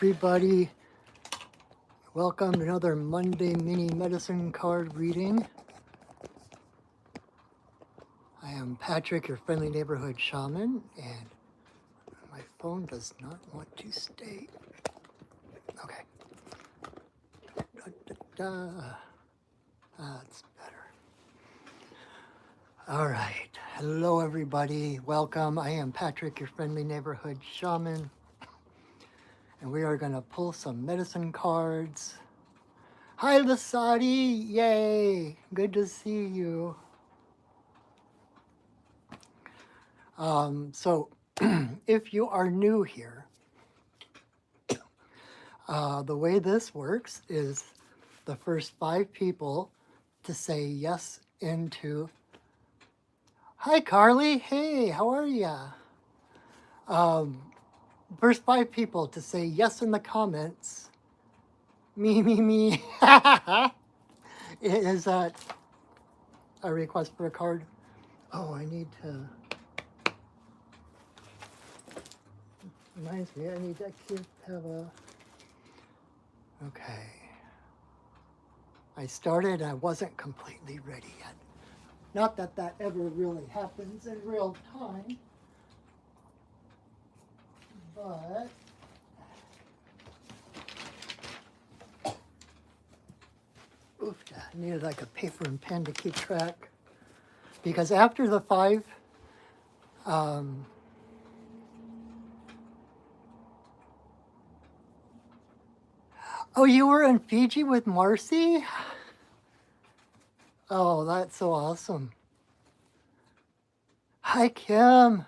Everybody, welcome to another Monday mini medicine card reading. I am Patrick, your friendly neighborhood shaman, and my phone does not want to stay. Okay. That's better. All right. Hello, everybody. Welcome. I am Patrick, your friendly neighborhood shaman, and we are going to pull some medicine cards. Hi, Lasati! Yay! Good to see you. So, if you are new here, the way this works is the first 5 people to say yes into. Hi, Carly. Hey, how are ya? First 5 people to say yes in the comments. Me. Is that a request for a card? Oh, I need to. Reminds me, I need to have a. Okay. I started, I wasn't completely ready yet. Not that that ever really happens in real time, but oof, I needed like a paper and pen to keep track. Because after the 5, oh, you were in Fiji with Marcy? Oh, that's so awesome. Hi, Kim.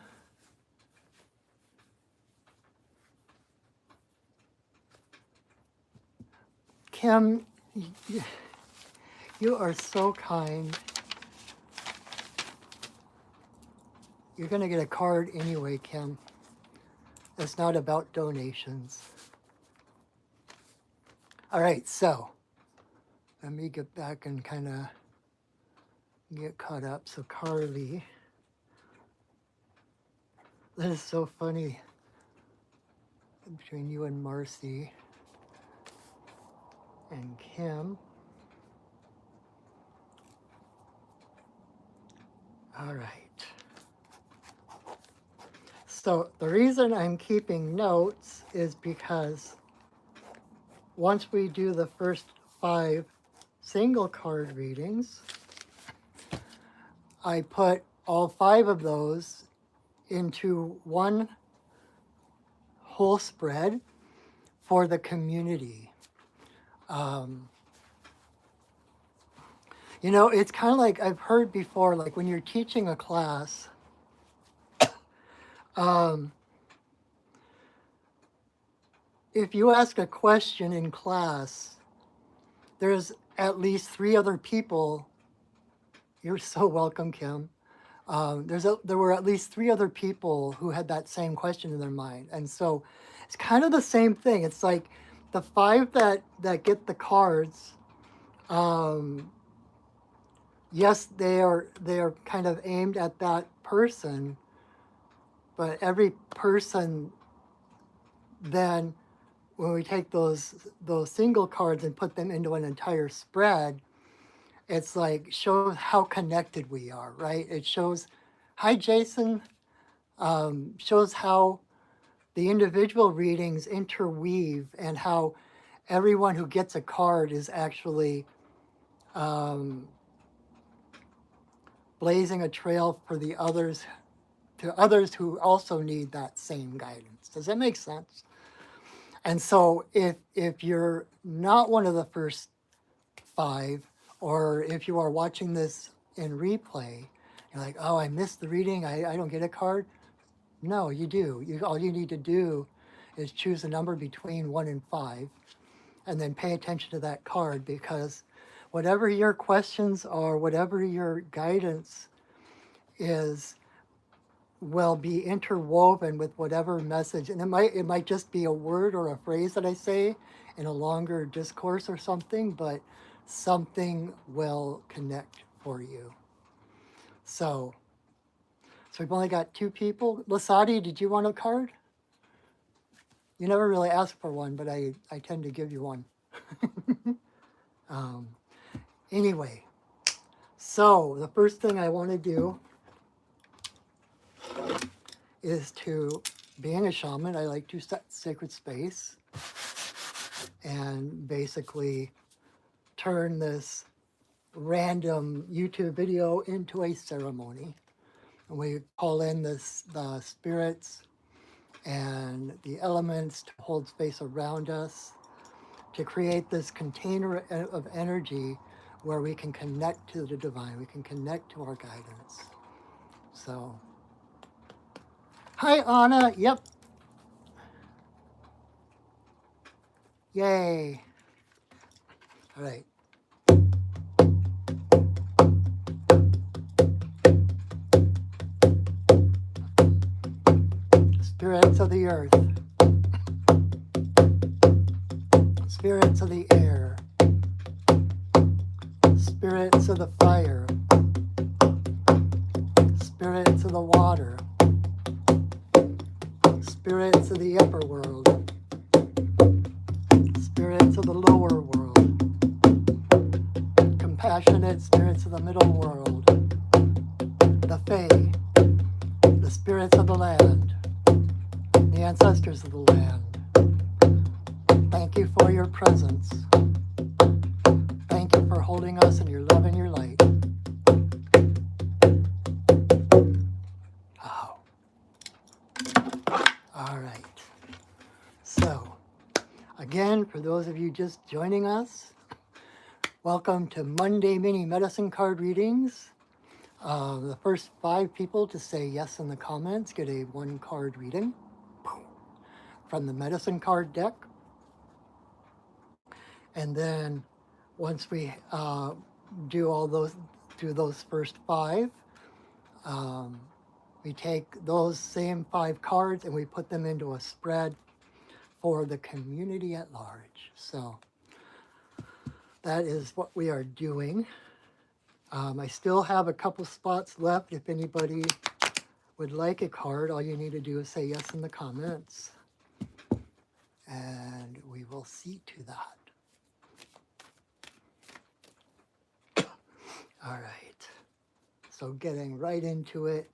Kim, you are so kind. You're going to get a card anyway, Kim. It's not about donations. All right, so let me get back and kind of get caught up. So Carly, that is so funny between you and Marcy and Kim. All right. So the reason I'm keeping notes is because once we do the first 5 single card readings, I put all 5 of those into one whole spread for the community. You know, it's kind of like I've heard before, like when you're teaching a class, if you ask a question in class, there's at least 3 other people. You're so welcome, Kim. There were at least 3 other people who had that same question in their mind. And so it's kind of the same thing. It's like the 5 that get the cards, yes, they are kind of aimed at that person, but every person then, when we take those single cards and put them into an entire spread, it's like shows how connected we are, right? It shows, hi Jason, shows how the individual readings interweave and how everyone who gets a card is actually blazing a trail for the others, to others who also need that same guidance. Does that make sense? And so if you're not one of the first 5, or if you are watching this in replay, you're like, oh, I missed the reading, I don't get a card. No, you do. All you need to do is choose a number between 1 and 5, and then pay attention to that card, because whatever your questions are, whatever your guidance is, will be interwoven with whatever message. And it might just be a word or a phrase that I say in a longer discourse or something, but something will connect for you. So we've only got 2 people. Lasati, did you want a card? You never really ask for one, but I tend to give you one. um, anyway, so the first thing I want to do is to, being a shaman, I like to set sacred space and basically turn this random YouTube video into a ceremony. And we call in the spirits and the elements to hold space around us to create this container of energy where we can connect to the divine, we can connect to our guidance. So, hi Anna, yep, yay. All right. Spirits of the earth, spirits of the air, spirits of the fire, spirits of the water, spirits of the upper world, spirits of the lower world, compassionate spirits of the middle world, the Fae, the spirits of the land, the ancestors of the land. Thank you for your presence. Thank you for holding us in your love and your light. Oh. All right. So, again, for those of you just joining us, welcome to Monday Mini Medicine Card Readings. The first 5 people to say yes in the comments get a 1-card reading from the medicine card deck. And then once we do those first 5, we take those same 5 cards and we put them into a spread for the community at large. So that is what we are doing. I still have a couple spots left. If anybody would like a card, all you need to do is say yes in the comments. And we will see to that. All right. So getting right into it.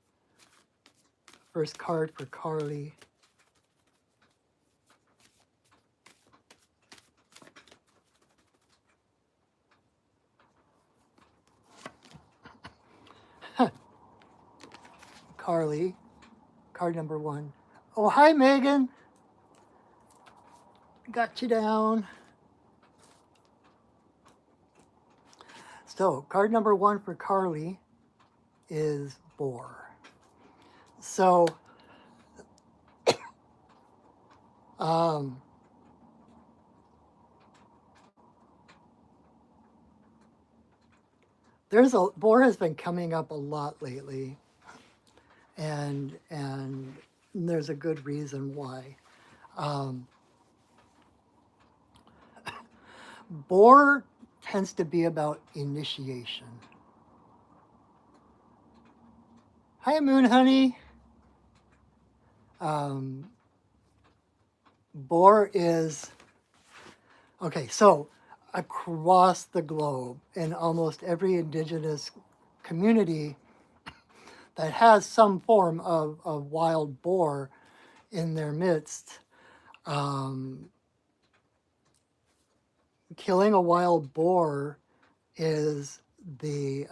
First card for Carly. Carly, card number 1. Oh, hi, Megan. Got you down. So, card number 1 for Carly is boar. So, boar has been coming up a lot lately, and there's a good reason why. Boar tends to be about initiation. Hi, Moon Honey. Boar is, okay, so across the globe in almost every indigenous community that has some form of wild boar in their midst, killing a wild boar is the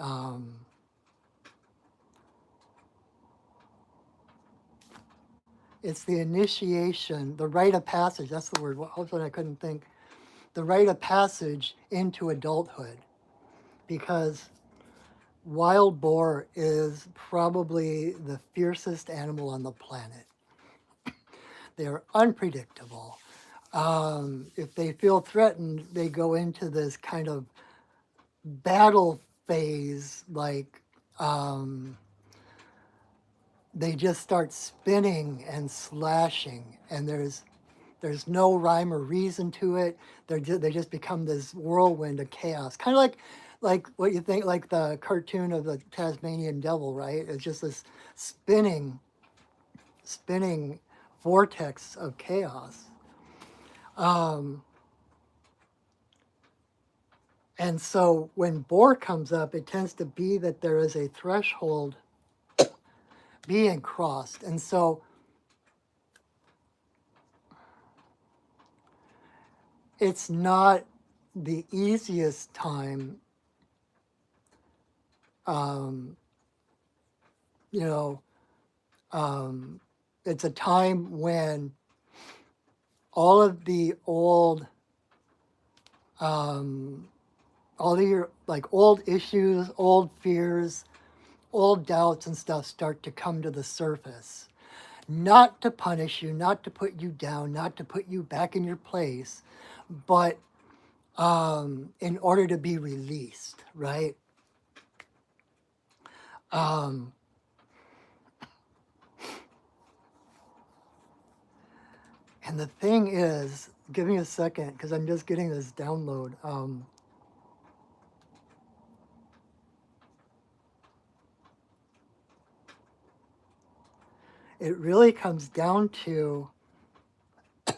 it's the initiation, the rite of passage. That's the word. Hopefully, I couldn't think. The rite of passage into adulthood, because wild boar is probably the fiercest animal on the planet. They are unpredictable. If they feel threatened, they go into this kind of battle phase, like they just start spinning and slashing, and there's no rhyme or reason to it. They just become this whirlwind of chaos, kind of like what you think, like the cartoon of the Tasmanian Devil, right? It's just this spinning vortex of chaos. Um, and so when bore comes up, it tends to be that there is a threshold being crossed. And so it's not the easiest time, um, you know, um, it's a time when all of the old, um, all of your like old issues, old fears, old doubts and stuff start to come to the surface. Not to punish you, not to put you down, not to put you back in your place, but in order to be released, right? Um, and the thing is, give me a second because I'm just getting this download. It really comes down to, okay,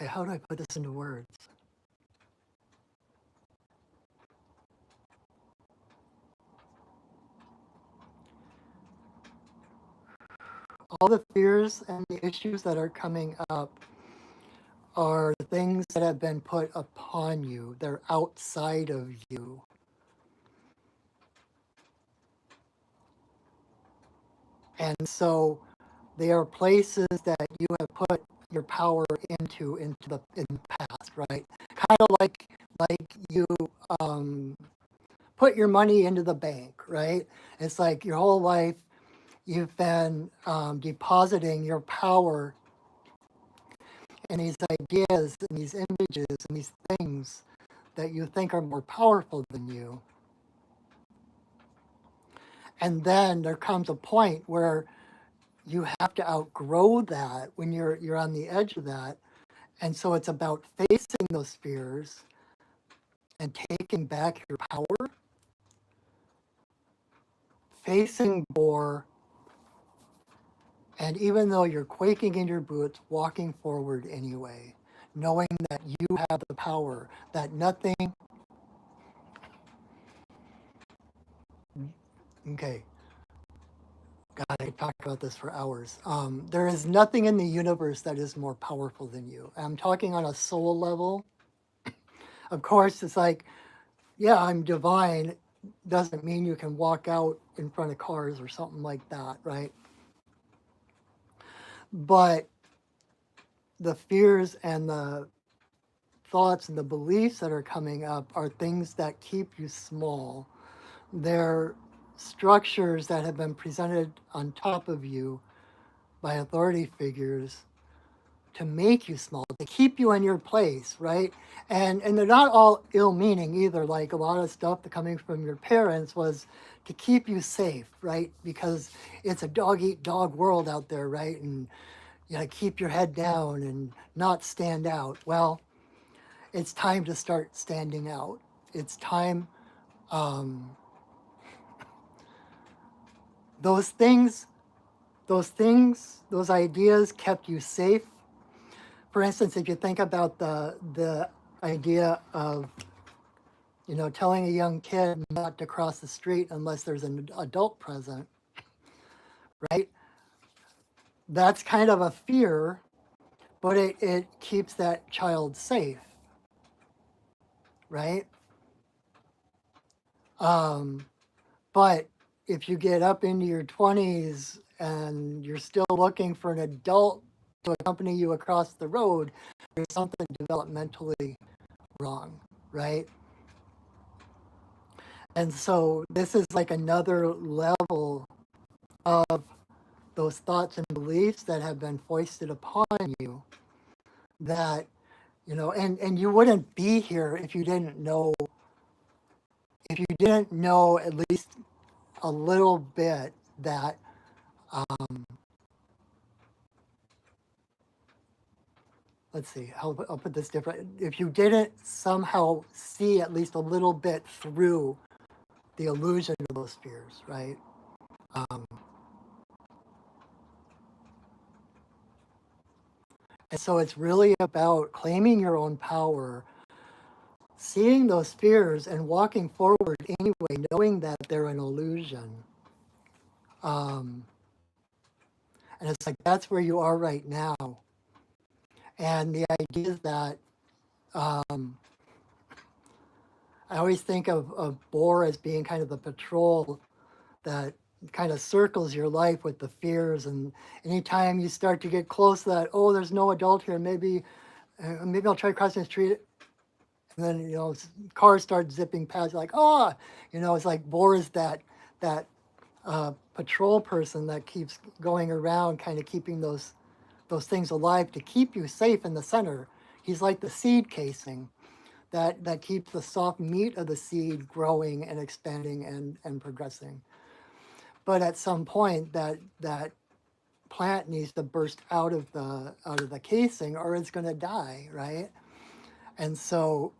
how do I put this into words? All the fears and the issues that are coming up are things that have been put upon you. They're outside of you. And so they are places that you have put your power into the past, right? Kind of like you put your money into the bank, right? It's like your whole life you've been depositing your power in these ideas and these images and these things that you think are more powerful than you. And then there comes a point where you have to outgrow that when you're on the edge of that. And so it's about facing those fears and taking back your power, facing bore, and even though you're quaking in your boots, walking forward anyway, knowing that you have the power, that nothing, okay, God, I could talk about this for hours. There is nothing in the universe that is more powerful than you. I'm talking on a soul level. Of course, it's like, yeah, I'm divine. Doesn't mean you can walk out in front of cars or something like that, right? But the fears and the thoughts and the beliefs that are coming up are things that keep you small. They're structures that have been presented on top of you by authority figures to make you small, to keep you in your place, right? And they're not all ill-meaning either. Like a lot of stuff that coming from your parents was to keep you safe, right? Because it's a dog-eat-dog world out there, right? And you gotta keep your head down and not stand out. Well, it's time to start standing out. It's time. Um, those things, those ideas kept you safe. For instance, if you think about the idea of telling a young kid not to cross the street unless there's an adult present, right? That's kind of a fear, but it keeps that child safe, right? Um, but if you get up into your 20s and you're still looking for an adult to accompany you across the road, there's something developmentally wrong, right? And so this is like another level of those thoughts and beliefs that have been foisted upon you that, and you wouldn't be here if you didn't know at least a little bit that, let's see, I'll put this different. If you didn't somehow see at least a little bit through the illusion of those fears, right? Um, And so it's really about claiming your own power, seeing those fears and walking forward anyway, knowing that they're an illusion. Um, and it's like, that's where you are right now. And the idea is that um, I always think of Bohr as being kind of the patrol that kind of circles your life with the fears. And anytime you start to get close to that, oh, there's no adult here, maybe I'll try crossing the street. And then, cars start zipping past, you're like, oh, it's like Bohr is that patrol person that keeps going around, kind of keeping those things alive to keep you safe in the center. He's like the seed casing that keeps the soft meat of the seed growing and expanding and progressing. But at some point, that plant needs to burst out of the casing, or it's going to die, right? And so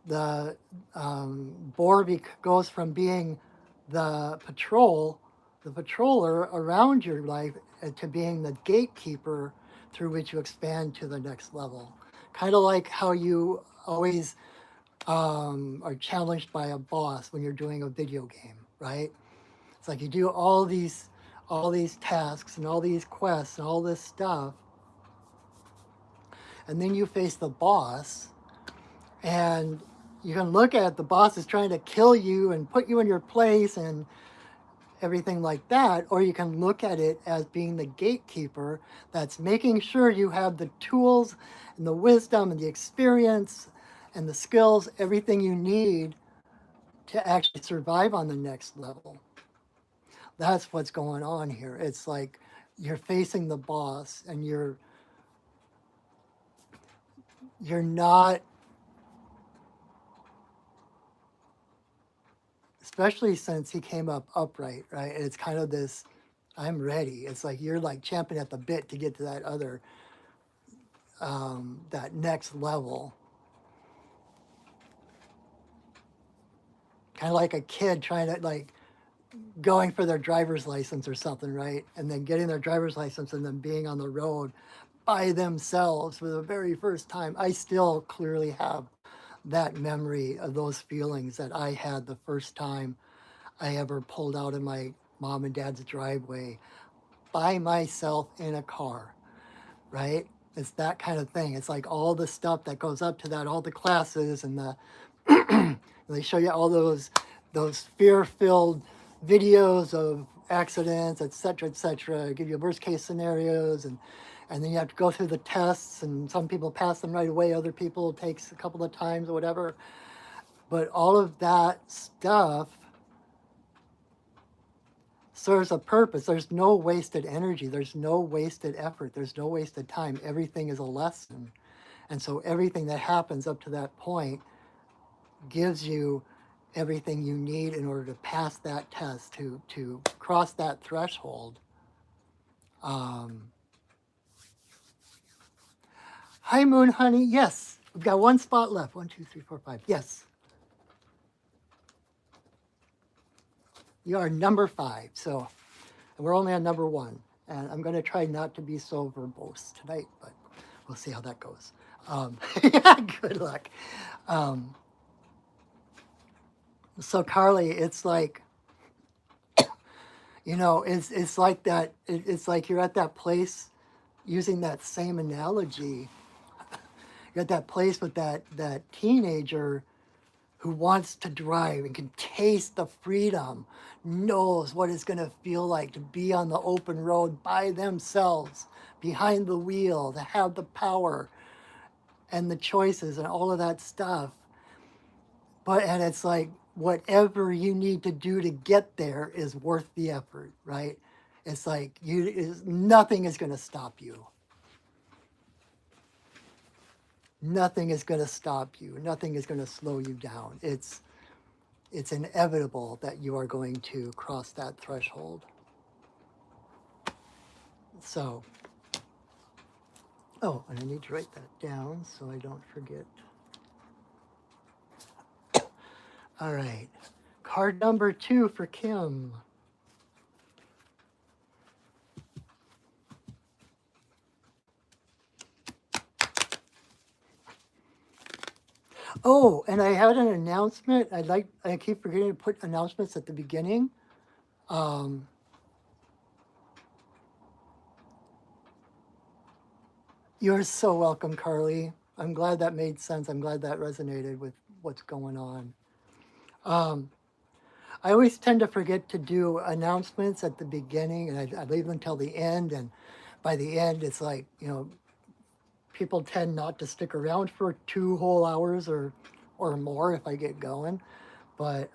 the Bohr goes from being the patroller around your life to being the gatekeeper through which you expand to the next level. Kind of like how you always are challenged by a boss when you're doing a video game, right? It's like you do all these tasks and all these quests and all this stuff, and then you face the boss, and you can look at it, the boss is trying to kill you and put you in your place and everything like that, or you can look at it as being the gatekeeper that's making sure you have the tools and the wisdom and the experience and the skills, everything you need to actually survive on the next level. That's what's going on here. It's like you're facing the boss and you're not, especially since he came up upright, right? It's kind of this, I'm ready. It's like you're like champing at the bit to get to that other, that next level. Kind of like a kid trying to like going for their driver's license or something, right? And then getting their driver's license and then being on the road by themselves for the very first time. I still clearly have that memory of those feelings that I had the first time I ever pulled out of my mom and dad's driveway by myself in a car, right? It's that kind of thing. It's like all the stuff that goes up to that, all the classes and they show you all those fear-filled videos of accidents, et cetera, give you worst case scenarios, and then you have to go through the tests, and some people pass them right away, other people it takes a couple of times or whatever. But all of that stuff serves a purpose. There's no wasted energy. There's no wasted effort. There's no wasted time. Everything is a lesson. And so everything that happens up to that point gives you everything you need in order to pass that test, to cross that threshold. Hi, Moon Honey. Yes, we've got one spot left. 1, 2, 3, 4, 5. Yes. You are number 5. So we're only on number 1. And I'm going to try not to be so verbose tonight, but we'll see how that goes. Yeah, good luck. So Carly, it's like, it's like that. It's like you're at that place, using that same analogy. You're at that place with that teenager who wants to drive and can taste the freedom, knows what it's going to feel like to be on the open road by themselves, behind the wheel, to have the power and the choices and all of that stuff. And it's like, whatever you need to do to get there is worth the effort, right? It's like nothing is going to stop you. Nothing is going to stop you. Nothing is going to slow you down. It's inevitable that you are going to cross that threshold. So, and I need to write that down so I don't forget. All right, card number 2 for Kim. Oh, and I had an announcement. I keep forgetting to put announcements at the beginning. Um, you're so welcome, Carly. I'm glad that made sense. I'm glad that resonated with what's going on. Um, I always tend to forget to do announcements at the beginning, and I leave them until the end. And by the end, it's like, people tend not to stick around for 2 whole hours or more if I get going. But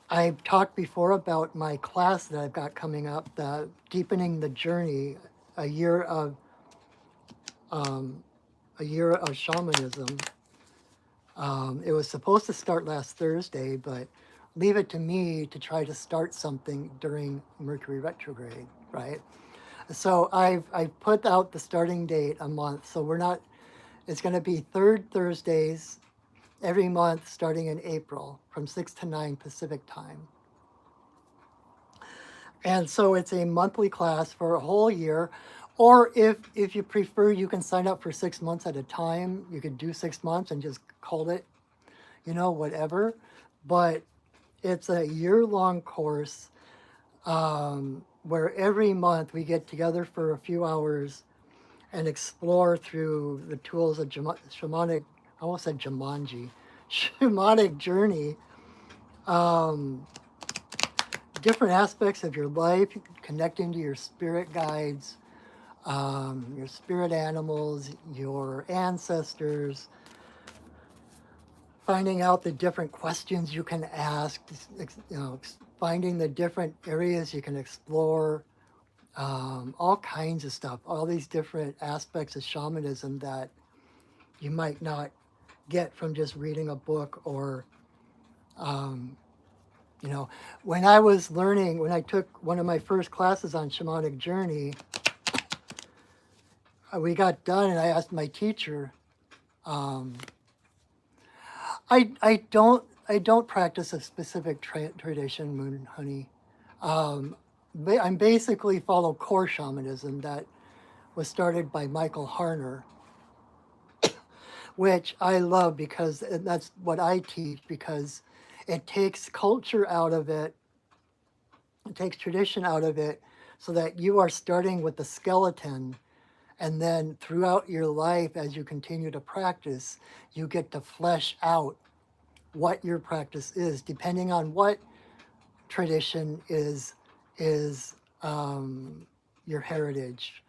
I've talked before about my class that I've got coming up, the Deepening the Journey, a year of um, a year of shamanism. It was supposed to start last Thursday, but leave it to me to try to start something during Mercury retrograde, right? So I've put out the starting date a month. So we're not. It's going to be third Thursdays every month starting in April from 6 to 9 Pacific time. And so it's a monthly class for a whole year. Or if you prefer, you can sign up for 6 months at a time. You could do 6 months and just call it, whatever. But it's a year-long course where every month we get together for a few hours and explore through the tools of shamanic, I almost said Jumanji, shamanic journey, um, different aspects of your life, connecting to your spirit guides, your spirit animals, your ancestors, finding out the different questions you can ask, finding the different areas you can explore, all kinds of stuff, all these different aspects of shamanism that you might not get from just reading a book or, um, you know, when I was learning, when I took one of my first classes on shamanic journey, we got done and I asked my teacher, um, I don't practice a specific tradition, Moon Honey. Um, I'm basically follow core shamanism that was started by Michael Harner, which I love because that's what I teach because it takes culture out of it, it takes tradition out of it, so that you are starting with the skeleton. And then throughout your life, as you continue to practice, you get to flesh out what your practice is, depending on what tradition is your heritage,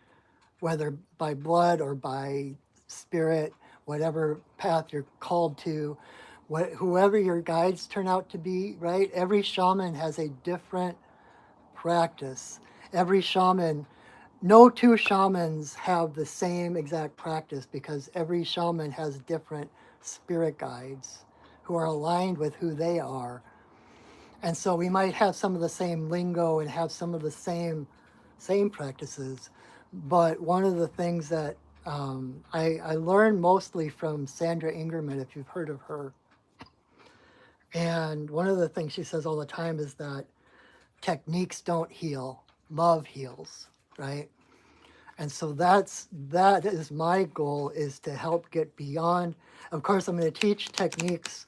whether by blood or by spirit, whatever path you're called to, whoever your guides turn out to be, right? Every shaman has a different practice. Every shaman, no two shamans have the same exact practice because every shaman has different spirit guides who are aligned with who they are. And so we might have some of the same lingo and have some of the same practices. But one of the things that I learned mostly from Sandra Ingerman, if you've heard of her. And one of the things she says all the time is that techniques don't heal, love heals, right? And so that is my goal, is to help get beyond. Of course, I'm going to teach techniques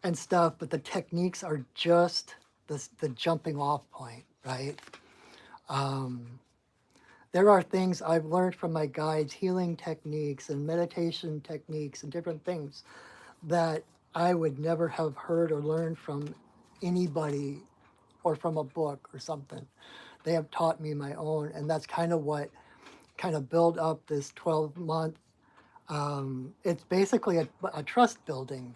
and stuff, but the techniques are just the jumping off point, right? Um, there are things I've learned from my guides, healing techniques and meditation techniques and different things that I would never have heard or learned from anybody or from a book or something. They have taught me my own, and that's kind of what kind of build up this 12-month. It's basically a trust building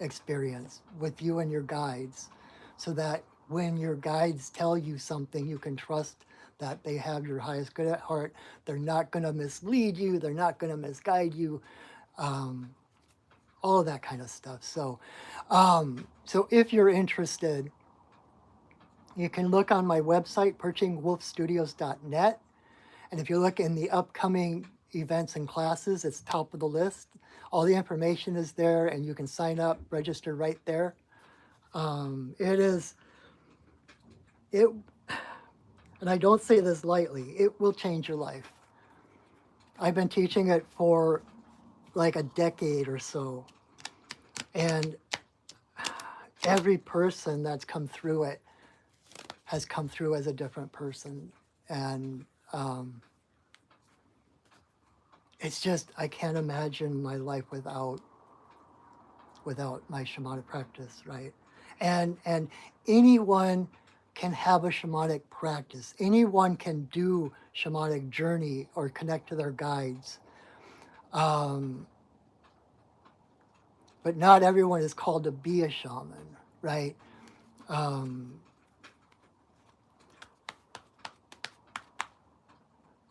experience with you and your guides, so that when your guides tell you something, you can trust that they have your highest good at heart. They're not going to mislead you, they're not going to misguide you, um, all of that kind of stuff. So if you're interested, you can look on my website, perchingwolfstudios.net. And if you look in the upcoming events and classes, it's top of the list. All the information is there, and you can sign up, register right there. It is, it, and I don't say this lightly, it will change your life. I've been teaching it for like a decade or so. And every person that's come through it has come through as a different person. And it's just, I can't imagine my life without my shamanic practice, right? And anyone can have a shamanic practice. Anyone can do shamanic journey or connect to their guides. But not everyone is called to be a shaman, right?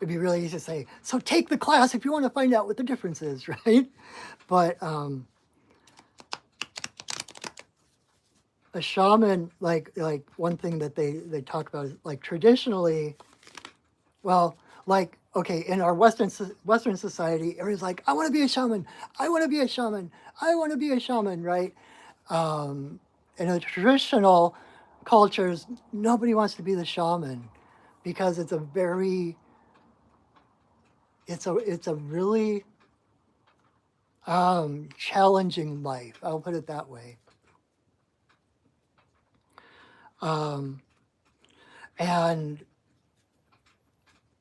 It'd be really easy to say, so take the class if you want to find out what the difference is, right? But a shaman, like one thing that they talk about is like traditionally, well, like, okay, in our Western society, everyone's like, I want to be a shaman, I want to be a shaman, I want to be a shaman, right? In the traditional cultures, nobody wants to be the shaman because it's a very, it's a really challenging life. I'll put it that way. And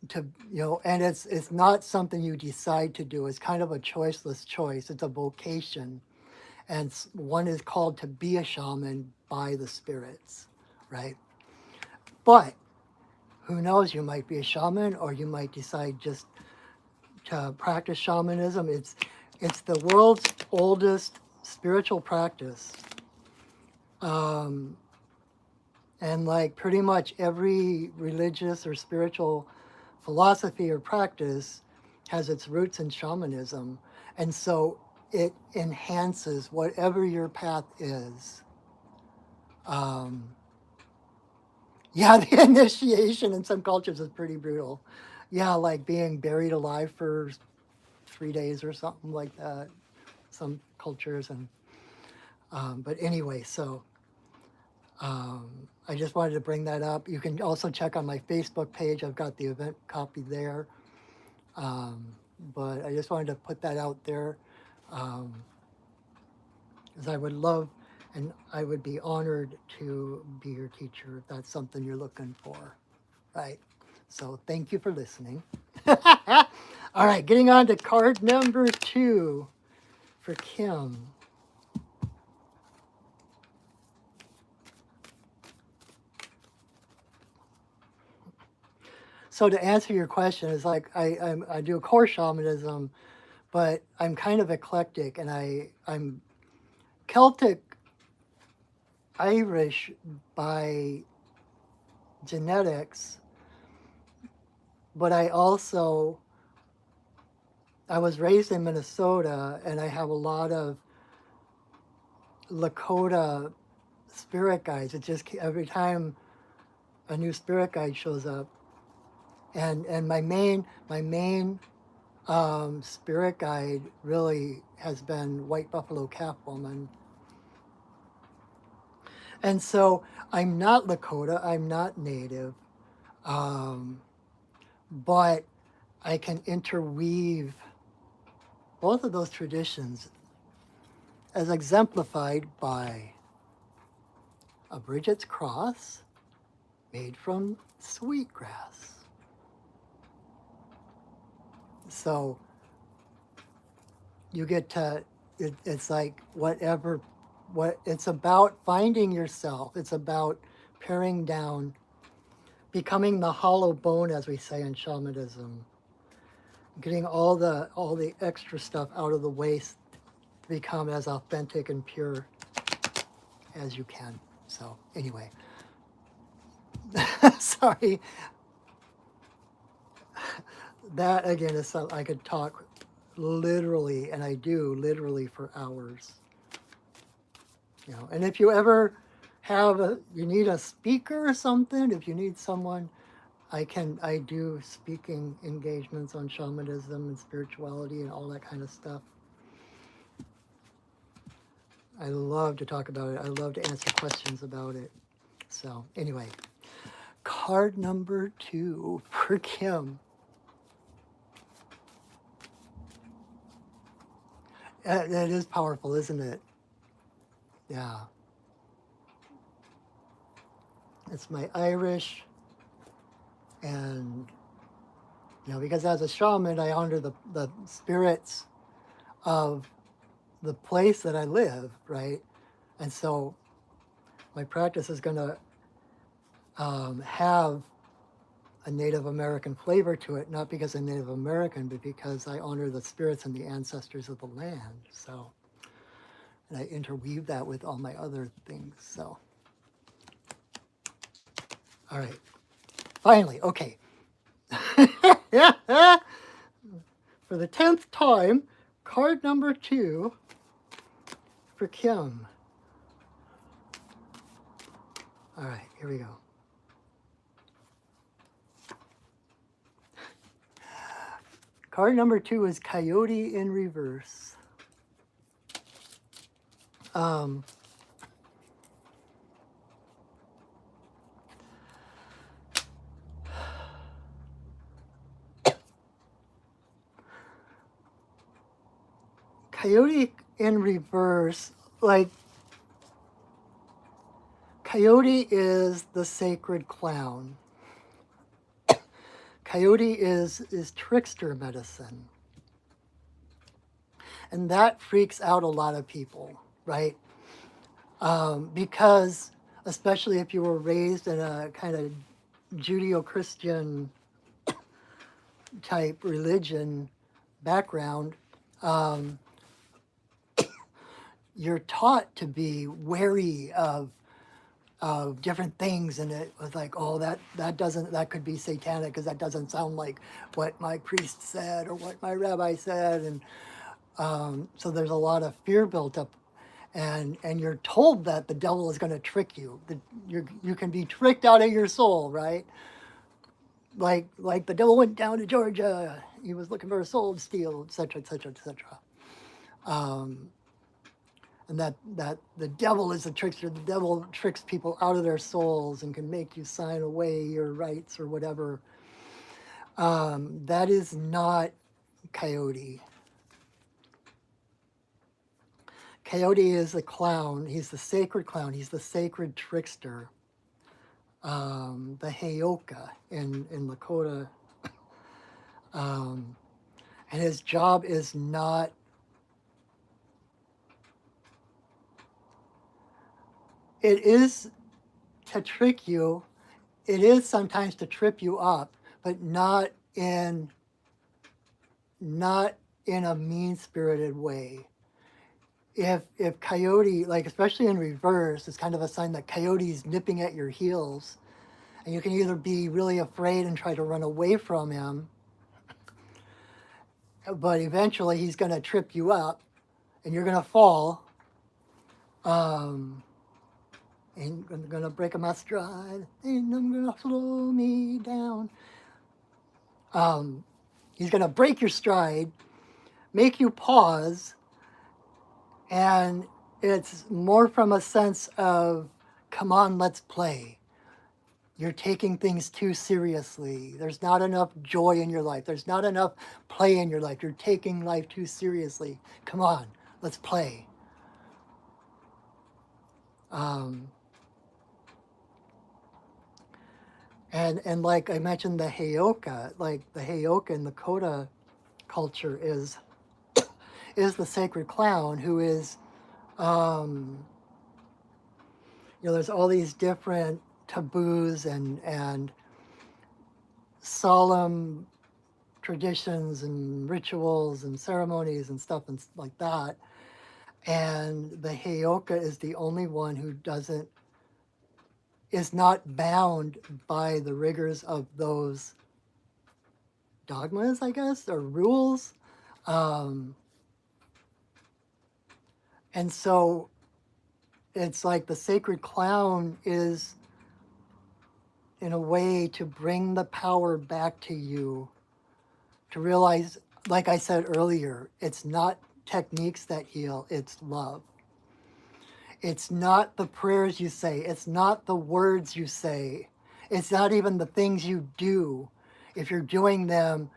to, and it's not something you decide to do. It's kind of a choiceless choice. It's a vocation, and one is called to be a shaman by the spirits, right? But who knows? You might be a shaman, or you might decide just to practice shamanism. It's the world's oldest spiritual practice. And like pretty much every religious or spiritual philosophy or practice has its roots in shamanism. And so it enhances whatever your path is. Yeah, the initiation in some cultures is pretty brutal. Yeah, like being buried alive for 3 days or something like that. Some cultures and, but anyway, so I just wanted to bring that up. You can also check on my Facebook page. I've got the event copy there. But I just wanted to put that out there because I would love and I would be honored to be your teacher if that's something you're looking for, right? So thank you for listening. All right, getting on to card number 2 for Kim. So to answer your question, it's like I do core shamanism, but I'm kind of eclectic, and I'm Celtic Irish by genetics, but I was raised in Minnesota, and I have a lot of Lakota spirit guides. It just every time a new spirit guide shows up, and my main spirit guide really has been White Buffalo Calf Woman. And so I'm not Lakota, I'm not Native, but I can interweave both of those traditions as exemplified by a Bridget's cross made from sweetgrass. So you get to, it's like what it's about finding yourself. It's about paring down, becoming the hollow bone, as we say in shamanism, getting all the extra stuff out of the way to become as authentic and pure as you can. So anyway, sorry. That again is something I could talk literally, and I do literally for hours. And if you ever you need a speaker or something, if you need someone, I do speaking engagements on shamanism and spirituality and all that kind of stuff. I love to talk about it. I love to answer questions about it. So anyway, card number 2 for Kim. It is powerful, isn't it? Yeah. It's my Irish, and because as a shaman, I honor the spirits of the place that I live, right? And so my practice is going to have a Native American flavor to it, not because I'm Native American, but because I honor the spirits and the ancestors of the land. So, and I interweave that with all my other things. So, all right. Finally, okay. For the 10th time, card number 2 for Kim. All right, here we go. Card number 2 is Coyote in reverse. Coyote in reverse, like Coyote is the sacred clown. Coyote is trickster medicine. And that freaks out a lot of people, right? Because, especially if you were raised in a kind of Judeo-Christian type religion background, you're taught to be wary of different things, and it was like, oh, that could be satanic because that doesn't sound like what my priest said or what my rabbi said, and so there's a lot of fear built up, and you're told that the devil is going to trick you. That you can be tricked out of your soul, right? Like the devil went down to Georgia. He was looking for a soul to steal, etc., etc., etc. And that the devil is a trickster. The devil tricks people out of their souls and can make you sign away your rights or whatever. That is not Coyote. Coyote is the clown. He's the sacred clown. He's the sacred trickster. The Heyoka in Lakota. And his job is not it is to trick you. It is sometimes to trip you up, but not in a mean-spirited way. If Coyote, like especially in reverse, is kind of a sign that Coyote's nipping at your heels, and you can either be really afraid and try to run away from him, but eventually he's going to trip you up, and you're going to fall. And I'm gonna break my stride, and I'm gonna slow me down. He's gonna break your stride, make you pause, and it's more from a sense of, come on, let's play. You're taking things too seriously. There's not enough joy in your life. There's not enough play in your life. You're taking life too seriously. Come on, let's play. And like I mentioned, the Heyoka, like the Heyoka in Lakota culture is the sacred clown who is, there's all these different taboos and solemn traditions and rituals and ceremonies and stuff and like that. And the Heyoka is the only one who is not bound by the rigors of those dogmas, I guess, or rules. And so it's like the sacred clown is, in a way, to bring the power back to you, to realize, like I said earlier, it's not techniques that heal, it's love. It's not the prayers you say. It's not the words you say. It's not even the things you do. If you're doing them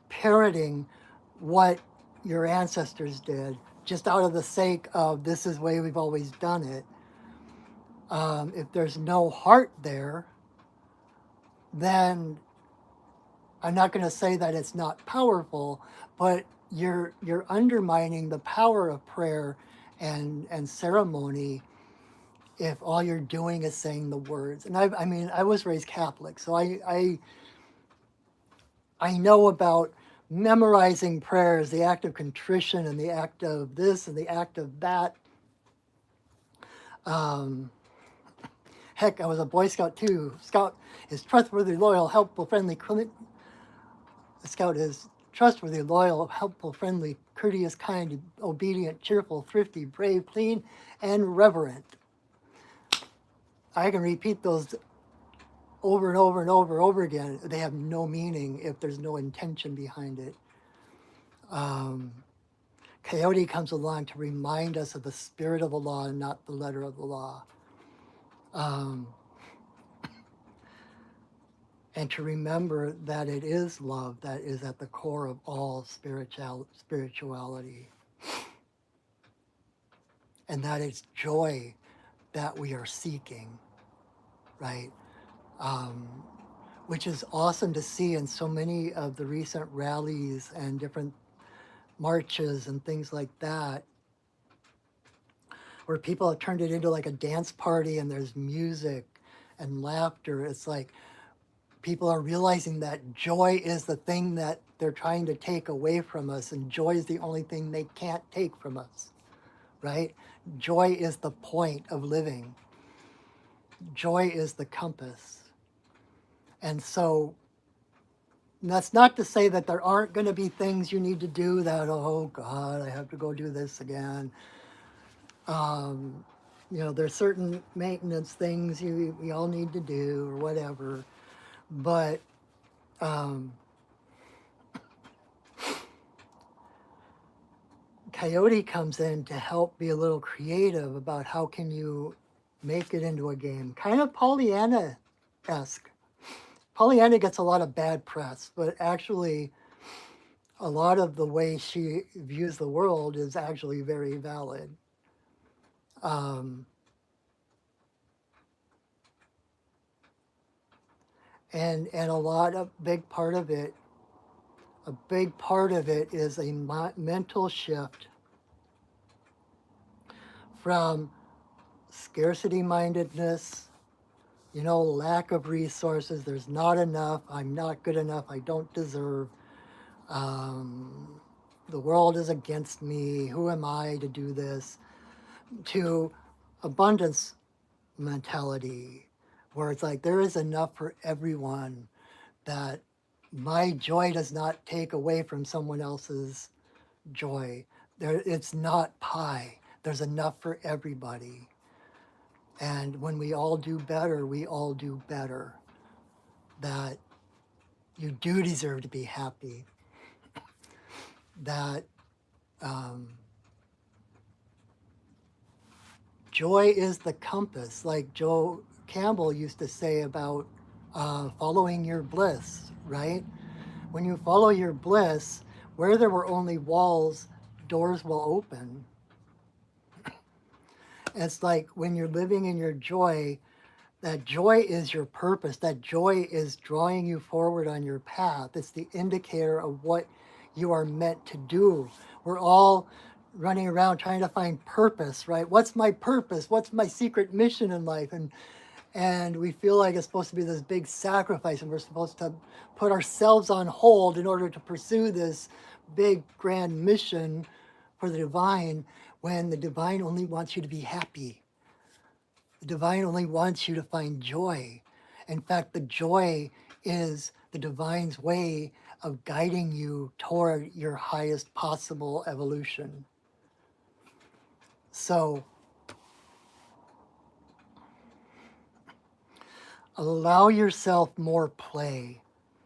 parroting what your ancestors did, just out of the sake of this is the way we've always done it. If there's no heart there, then I'm not going to say that it's not powerful, but you're undermining the power of prayer and ceremony if all you're doing is saying the words. And I mean, I was raised Catholic, so I know about memorizing prayers, the act of contrition and the act of this and the act of that. Um, Heck, I was a Boy Scout too. Scout is trustworthy, loyal, helpful, friendly. The Scout is trustworthy, loyal, helpful, friendly, courteous, kind, obedient, cheerful, thrifty, brave, clean, and reverent. I can repeat those over and over and over and over again. They have no meaning if there's no intention behind it. Coyote comes along to remind us of the spirit of the law and not the letter of the law. And to remember that it is love that is at the core of all spirituality. And that it's joy that we are seeking, right? Which is awesome to see in so many of the recent rallies and different marches and things like that, where people have turned it into like a dance party and there's music and laughter. It's like people are realizing that joy is the thing that they're trying to take away from us, and joy is the only thing they can't take from us, right? Joy is the point of living. Joy is the compass. And so that's not to say that there aren't going to be things you need to do that, oh God, I have to go do this again. There's certain maintenance things we all need to do or whatever. But Coyote comes in to help be a little creative about how can you make it into a game. Kind of Pollyanna-esque. Pollyanna gets a lot of bad press, but actually a lot of the way she views the world is actually very valid. And a lot of a big part of it is a mental shift from scarcity mindedness, lack of resources, there's not enough, I'm not good enough, I don't deserve, the world is against me, who am I to do this, to abundance mentality, where it's like there is enough for everyone, that my joy does not take away from someone else's joy. It's not pie. There's enough for everybody. And when we all do better, we all do better. That you do deserve to be happy. That joy is the compass, like Joe Campbell used to say about following your bliss, right? When you follow your bliss, where there were only walls, doors will open. It's like when you're living in your joy, that joy is your purpose. That joy is drawing you forward on your path. It's the indicator of what you are meant to do. We're all running around trying to find purpose, right? What's my purpose? What's my secret mission in life? And we feel like it's supposed to be this big sacrifice, and we're supposed to put ourselves on hold in order to pursue this big grand mission for the divine, when the divine only wants you to be happy. The divine only wants you to find joy. In fact, the joy is the divine's way of guiding you toward your highest possible evolution. So allow yourself more play.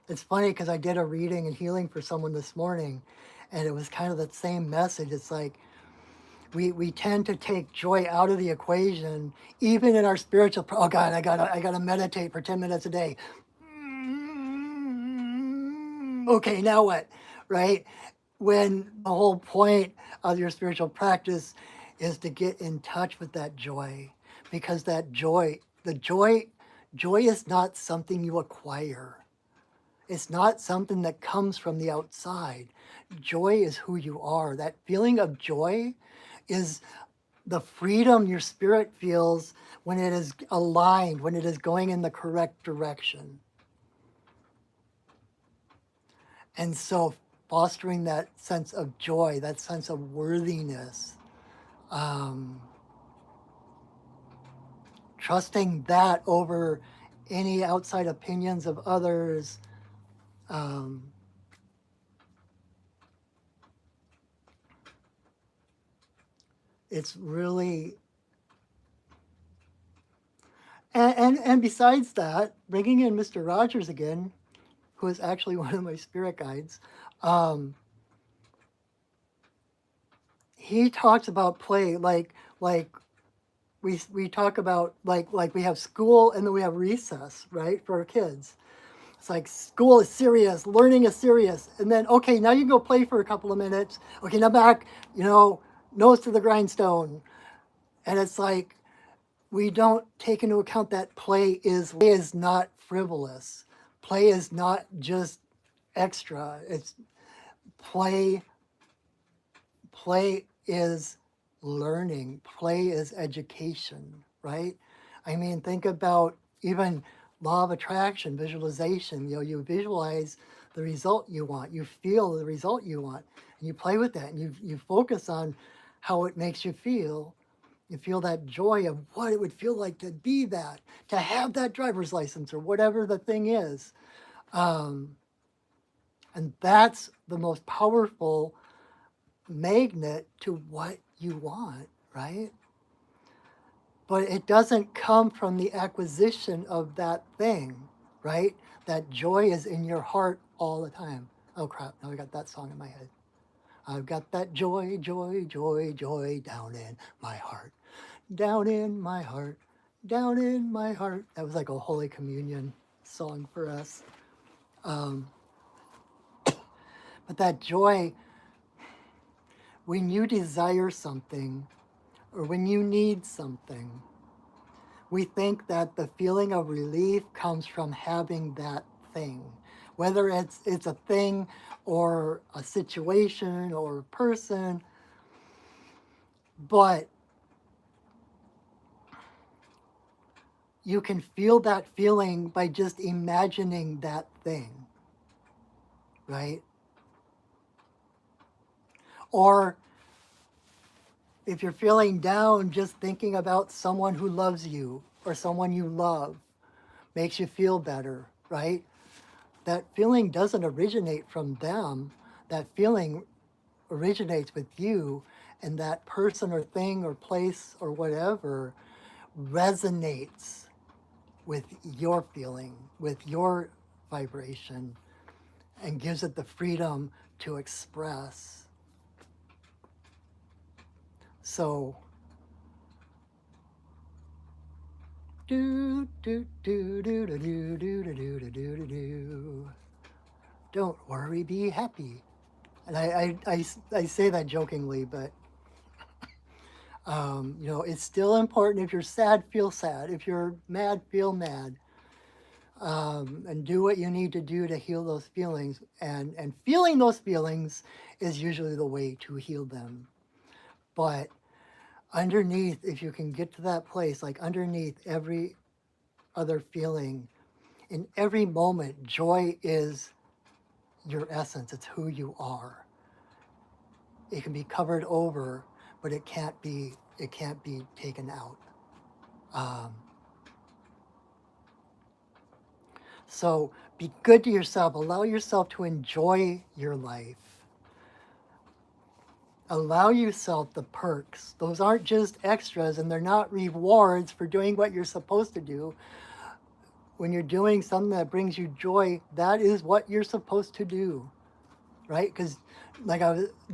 It's funny because I did a reading and healing for someone this morning, and it was kind of the same message. It's like we tend to take joy out of the equation, even in our spiritual. Oh God, I gotta meditate for 10 minutes a day. Okay, now what, right? when the whole point of your spiritual practice is to get in touch with that joy, because that joy, joy is not something you acquire. It's not something that comes from the outside. Joy is who you are. That feeling of joy is the freedom your spirit feels when it is aligned, when it is going in the correct direction. And so fostering that sense of joy, that sense of worthiness, um, trusting that over any outside opinions of others, um, it's really, and besides that, bringing in Mr. Rogers again, who is actually one of my spirit guides, um, he talks about play like we talk about like we have school and then we have recess, right, for our kids. It's like school is serious, learning is serious, and then okay, now you can go play for a couple of minutes. Okay, now back, nose to the grindstone, and it's like we don't take into account that play is not frivolous. Play is not just extra. It's play. Play is learning. Play is education, right? I mean, think about even law of attraction, visualization. You visualize the result you want. You feel the result you want, and you play with that, and you focus on how it makes you feel. You feel that joy of what it would feel like to be that, to have that driver's license or whatever the thing is. Um, and that's the most powerful magnet to what you want, right? But it doesn't come from the acquisition of that thing, right? That joy is in your heart all the time. Oh crap, now I got that song in my head. I've got that joy, joy, joy, joy down in my heart. Down in my heart, down in my heart. That was like a Holy Communion song for us. Um, but that joy, when you desire something or when you need something, we think that the feeling of relief comes from having that thing, whether it's a thing or a situation or a person. But you can feel that feeling by just imagining that thing, right? Or if you're feeling down, just thinking about someone who loves you or someone you love makes you feel better, right? That feeling doesn't originate from them. That feeling originates with you, and that person or thing or place or whatever resonates with your feeling, with your vibration, and gives it the freedom to express. So, do do do do do do do do do do do do. Don't worry, be happy. And I say that jokingly, but it's still important. If you're sad, feel sad. If you're mad, feel mad. And do what you need to do to heal those feelings. And feeling those feelings is usually the way to heal them. But underneath, if you can get to that place, like underneath every other feeling, in every moment, joy is your essence. It's who you are. It can be covered over, but it can't be taken out. Um, so be good to yourself. Allow yourself to enjoy your life. Allow yourself the perks. Those aren't just extras and they're not rewards for doing what you're supposed to do. When you're doing something that brings you joy, that is what you're supposed to do, right? Because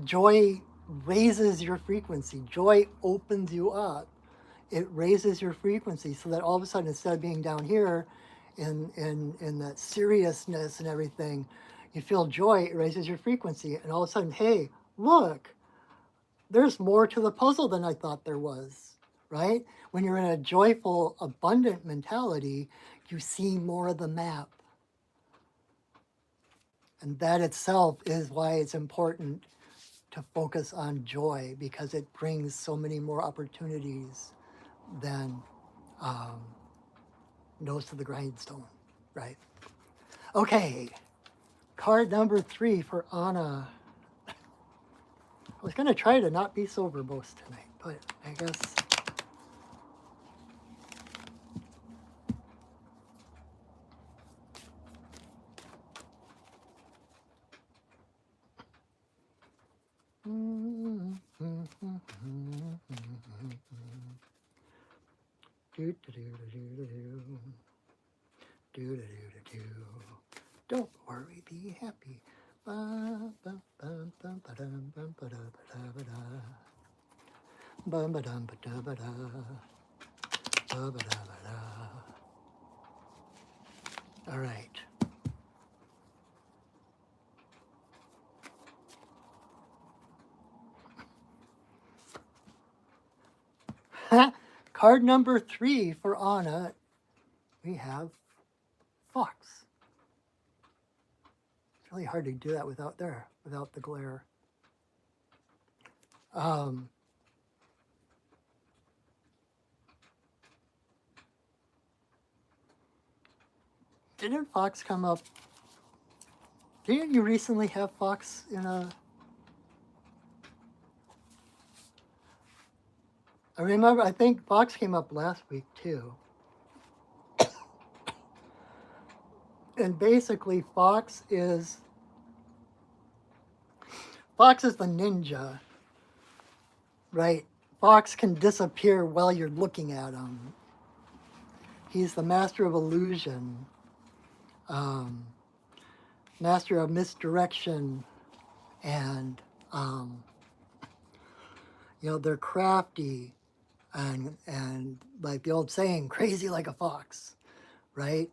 joy raises your frequency. Joy opens you up. It raises your frequency so that all of a sudden, instead of being down here in that seriousness and everything, You feel joy, it raises your frequency, and all of a sudden, hey, look, there's more to the puzzle than I thought there was, right? When you're in a joyful, abundant mentality, you see more of the map. And that itself is why it's important to focus on joy, because it brings so many more opportunities than um, nose to the grindstone, right? Okay, card number 3 for Anna. I was going to try to not be sober most tonight, but I guess. Don't worry, be happy. All right. Card number 3 for Anna, we have Fox. It's really hard to do that without the glare. Didn't Fox come up? Didn't you recently have Fox in a? I remember, I think Fox came up last week too. And basically, Fox is the ninja, right? Fox can disappear while you're looking at him. He's the master of illusion, master of misdirection, and they're crafty, and like the old saying, crazy like a fox, right?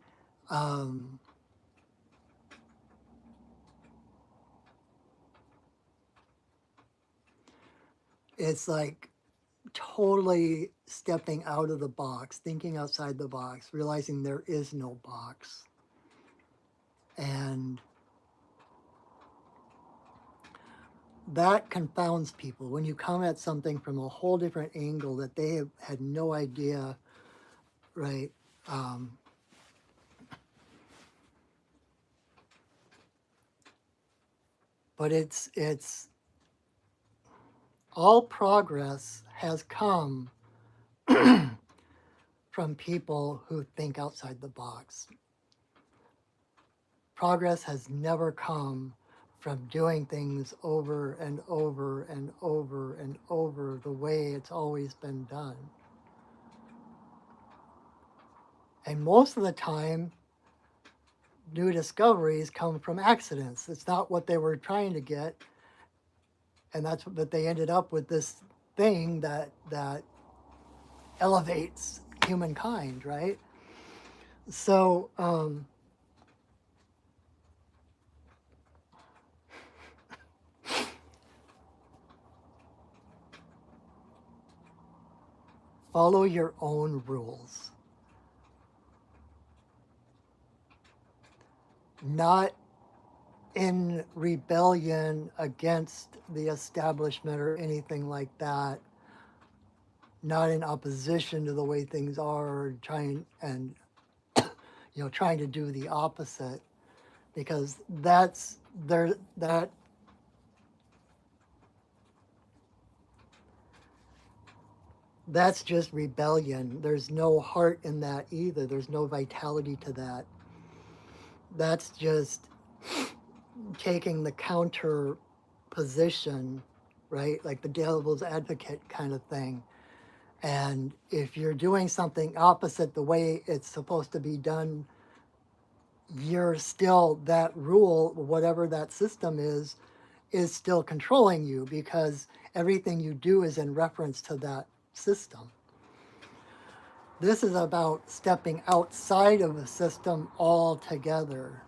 It's like totally stepping out of the box, thinking outside the box, realizing there is no box. And that confounds people when you come at something from a whole different angle that they have had no idea, right? But it's all progress has come from people who think outside the box. Progress has never come from doing things over and over and over and over the way it's always been done. And most of the time, new discoveries come from accidents. It's not what they were trying to get. And that's what they ended up with, this thing that elevates humankind, right? So follow your own rules. Not in rebellion against the establishment or anything like that. Not in opposition to the way things are, or trying to do the opposite, because that's just rebellion. There's no heart in that either. There's no vitality to that. That's just taking the counter position, right? Like the devil's advocate kind of thing. And if you're doing something opposite the way it's supposed to be done, you're still, that rule, whatever that system is still controlling you, because everything you do is in reference to that system. This is about stepping outside of a system altogether.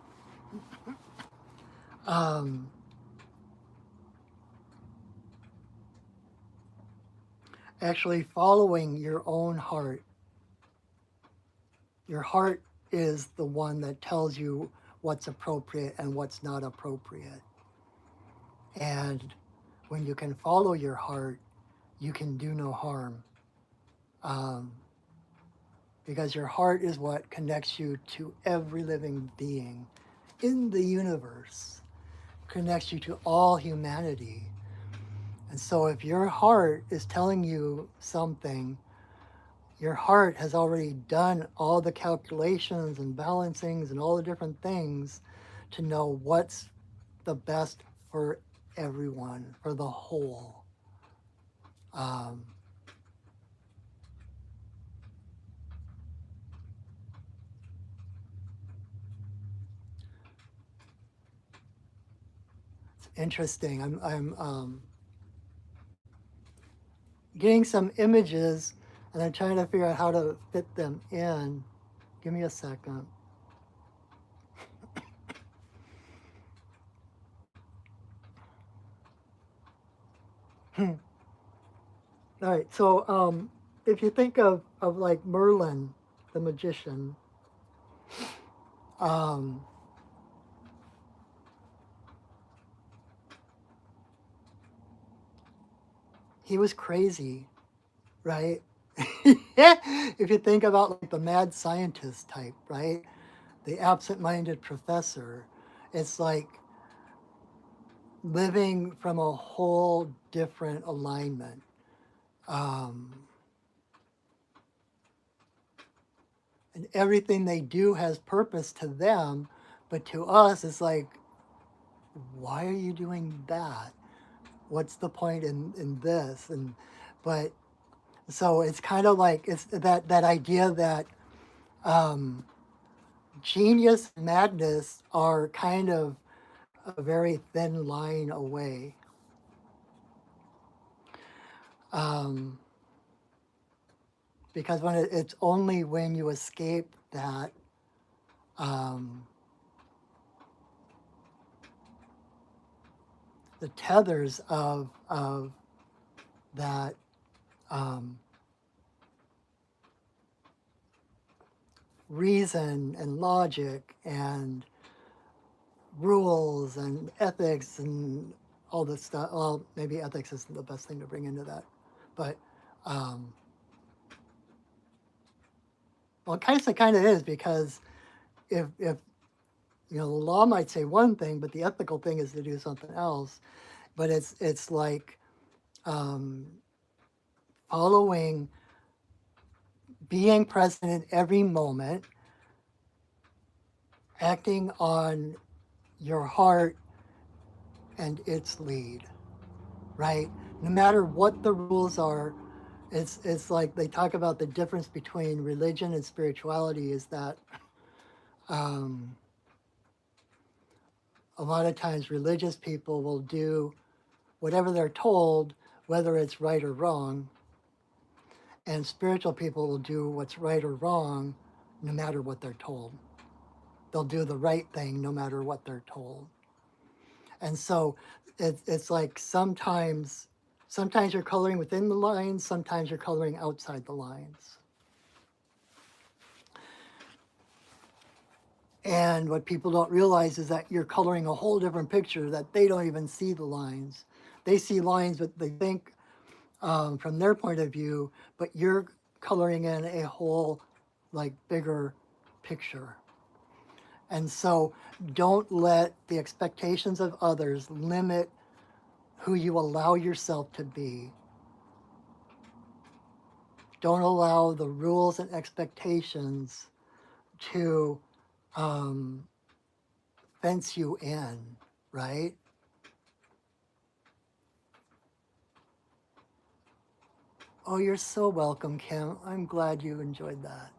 um, actually following your own heart. Your heart is the one that tells you what's appropriate and what's not appropriate. And when you can follow your heart, you can do no harm. Um, because your heart is what connects you to every living being in the universe, connects you to all humanity. And so if your heart is telling you something, your heart has already done all the calculations and balancings and all the different things to know what's the best for everyone, for the whole. Um, it's interesting. I'm getting some images and I'm trying to figure out how to fit them in. Give me a second. All right, so if you think of like Merlin, the magician, um, he was crazy, right? If you think about like the mad scientist type, right? The absent-minded professor, it's like living from a whole different alignment. Um, and everything they do has purpose to them, but to us, it's like, why are you doing that? What's the point in this? And but so it's kind of like it's that idea that um, genius and madness are kind of a very thin line away. Um, because when it's only when you escape that um, the tethers of that um, reason and logic and rules and ethics and all this stuff. Well, maybe ethics isn't the best thing to bring into that, but um, well, it kind of is because if you know the law might say one thing, but the ethical thing is to do something else. But it's like um, following, being present in every moment, acting on your heart and its lead, right? No matter what the rules are, it's like they talk about the difference between religion and spirituality is that um, a lot of times religious people will do whatever they're told, whether it's right or wrong, and spiritual people will do what's right or wrong, no matter what they're told. They'll do the right thing no matter what they're told. And so it's like sometimes you're coloring within the lines, sometimes you're coloring outside the lines. And what people don't realize is that you're coloring a whole different picture that they don't even see the lines. They see lines, but they think from their point of view, but you're coloring in a whole like bigger picture. And so don't let the expectations of others limit who you allow yourself to be. Don't allow the rules and expectations to um, fence you in, right? Oh, you're so welcome, Kim. I'm glad you enjoyed that.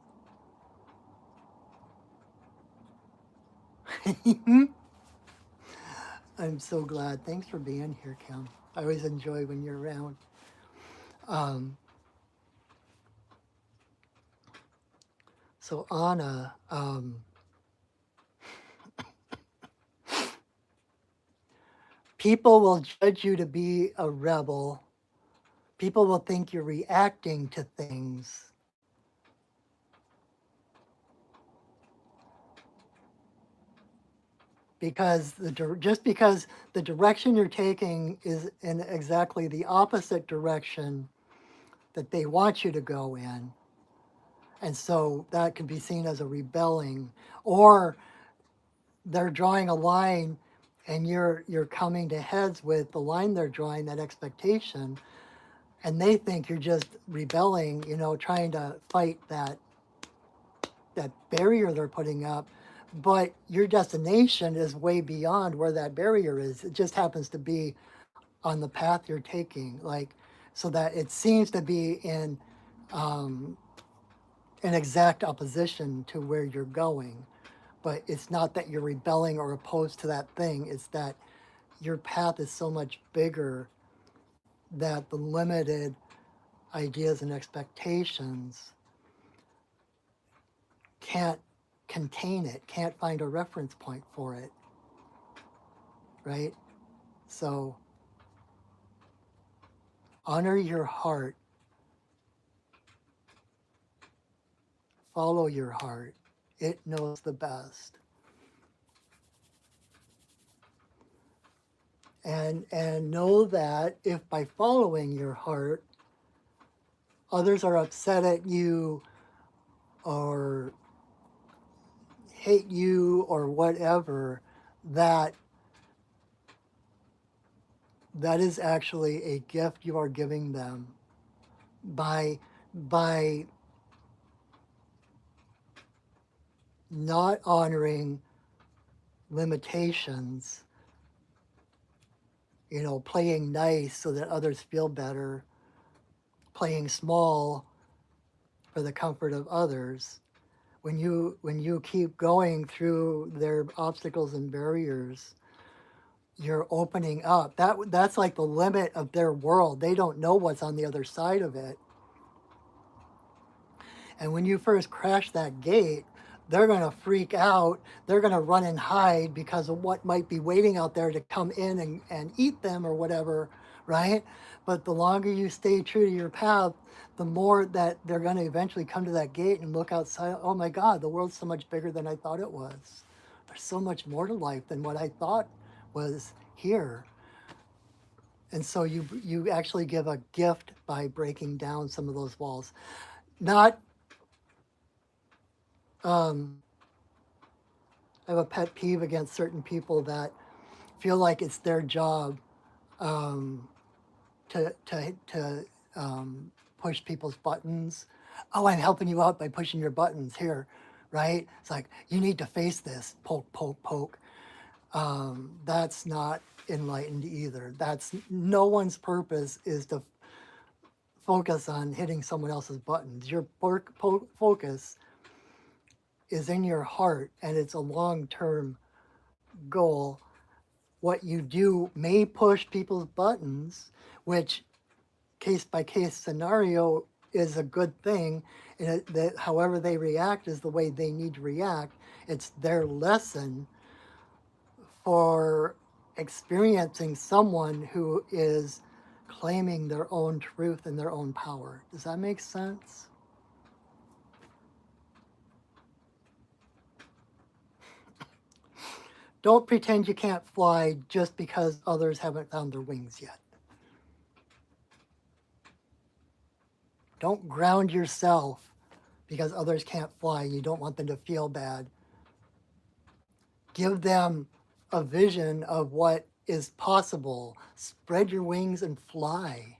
I'm so glad. Thanks for being here, Kim. I always enjoy when you're around. Um, so Anna, People will judge you to be a rebel. People will think you're reacting to things. Because just because the direction you're taking is in exactly the opposite direction that they want you to go in. And so that can be seen as a rebelling, or they're drawing a line and you're coming to heads with the line they're drawing, that expectation, and they think you're just rebelling, trying to fight that barrier they're putting up. But your destination is way beyond where that barrier is. It just happens to be on the path you're taking, so that it seems to be in um, an exact opposition to where you're going. But it's not that you're rebelling or opposed to that thing. It's that your path is so much bigger that the limited ideas and expectations can't contain it, can't find a reference point for it, right? So honor your heart, follow your heart. It knows the best. And know that if by following your heart, others are upset at you or hate you or whatever, that is actually a gift you are giving them by not honoring limitations, playing nice so that others feel better, playing small for the comfort of others. When you keep going through their obstacles and barriers, you're opening up. That's like the limit of their world. They don't know what's on the other side of it. And when you first crash that gate, they're going to freak out. They're going to run and hide because of what might be waiting out there to come in and eat them or whatever, right? But the longer you stay true to your path, the more that they're going to eventually come to that gate and look outside. Oh my God, the world's so much bigger than I thought it was. There's so much more to life than what I thought was here. And so you actually give a gift by breaking down some of those walls. Not I have a pet peeve against certain people that feel like it's their job um, to push people's buttons. Oh, I'm helping you out by pushing your buttons here, right? It's like, you need to face this, poke, poke, poke. That's not enlightened either. That's no one's purpose is to focus on hitting someone else's buttons. Your focus is in your heart, and it's a long-term goal. What you do may push people's buttons, which case by case scenario is a good thing. And that however they react is the way they need to react. It's their lesson for experiencing someone who is claiming their own truth and their own power. Does that make sense? Don't pretend you can't fly just because others haven't found their wings yet. Don't ground yourself because others can't fly. You don't want them to feel bad. Give them a vision of what is possible. Spread your wings and fly.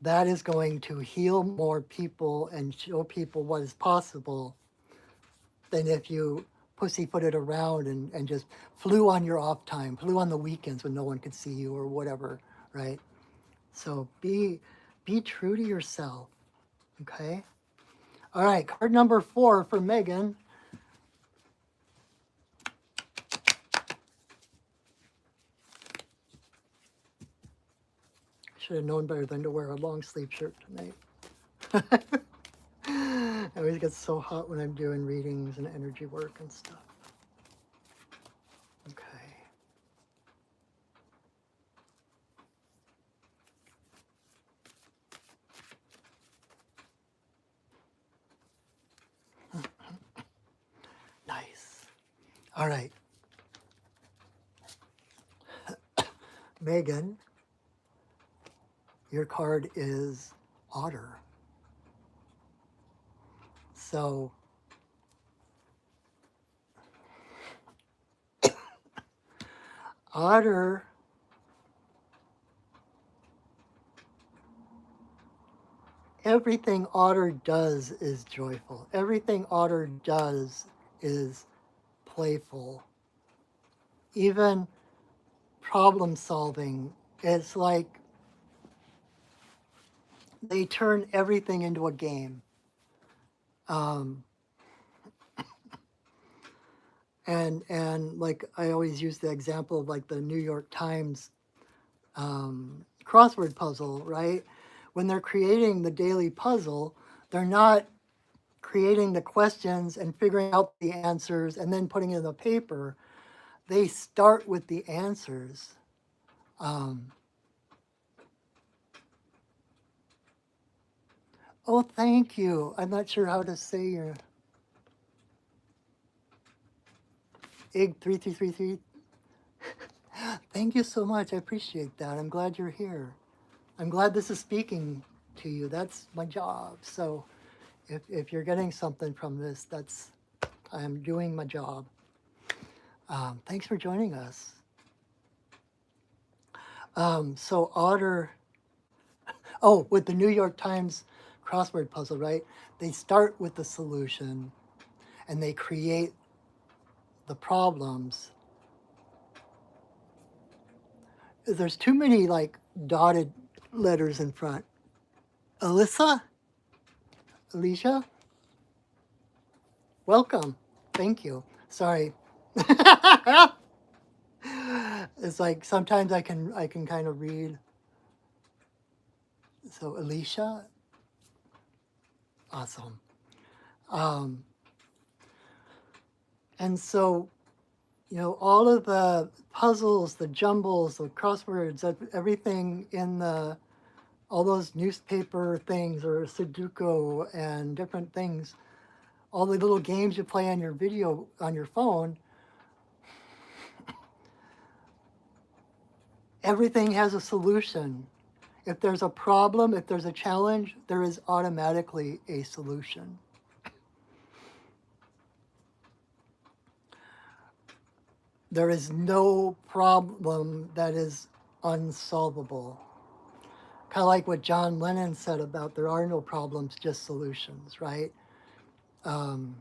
That is going to heal more people and show people what is possible than if you pussyfooted around and just flew on your off time, flew on the weekends when no one could see you or whatever, right? So be true to yourself, okay? All right, card number 4 for Megan. Should have known better than to wear a long sleeve shirt tonight. I always get so hot when I'm doing readings and energy work and stuff. Okay. All right. Megan, your card is Otter. So Otter, everything Otter does is joyful. Everything Otter does is playful. Even problem solving, it's like they turn everything into a game. Um, and like I always use the example of like the New York Times crossword puzzle, right? When they're creating the daily puzzle, they're not creating the questions and figuring out the answers and then putting it in the paper. They start with the answers. Um, oh, thank you. I'm not sure how to say your egg3333. Thank you so much. I appreciate that. I'm glad you're here. I'm glad this is speaking to you. That's my job. So if you're getting something from this, that's I'm doing my job. Thanks for joining us. So Otter, oh, with the New York Times crossword puzzle, right? They start with the solution and they create the problems. There's too many like dotted letters in front. Alyssa? Alicia? Welcome. Thank you. Sorry. It's like sometimes I can kind of read. So Alicia, awesome. Um, and so all of the puzzles, the jumbles, the crosswords, everything in all those newspaper things or Sudoku and different things, all the little games you play on your phone, everything has a solution. If there's a problem, if there's a challenge, there is automatically a solution. There is no problem that is unsolvable. Kind of like what John Lennon said about there are no problems, just solutions, right? Um,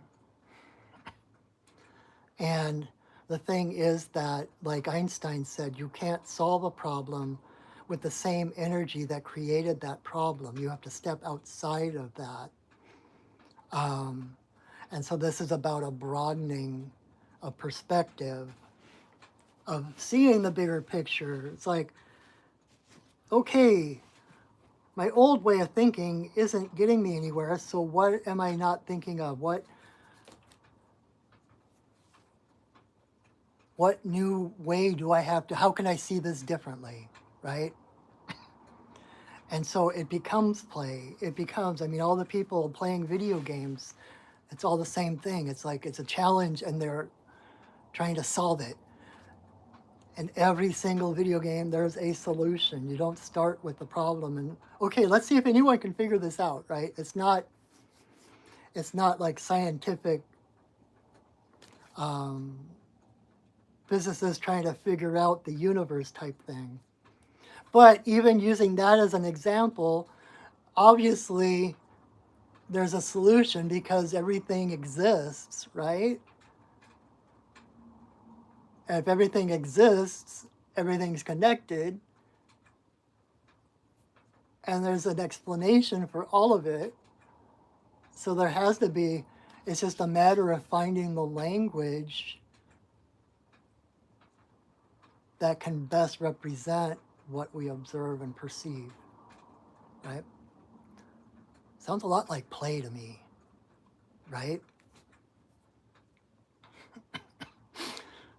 and the thing is that, like Einstein said, you can't solve a problem with the same energy that created that problem. You have to step outside of that. And so this is about a broadening of perspective, of seeing the bigger picture. It's like, okay, my old way of thinking isn't getting me anywhere, so what am I not thinking of? What new way do I have to, how can I see this differently, right? And so it becomes play. It becomes, all the people playing video games, it's all the same thing. It's like it's a challenge and they're trying to solve it. In every single video game, there's a solution. You don't start with the problem and, okay, let's see if anyone can figure this out, right? It's not like scientific physicists trying to figure out the universe type thing. But even using that as an example, obviously there's a solution because everything exists, right? And if everything exists, everything's connected, and there's an explanation for all of it. So there has to be, it's just a matter of finding the language that can best represent what we observe and perceive, right? Sounds a lot like play to me, right?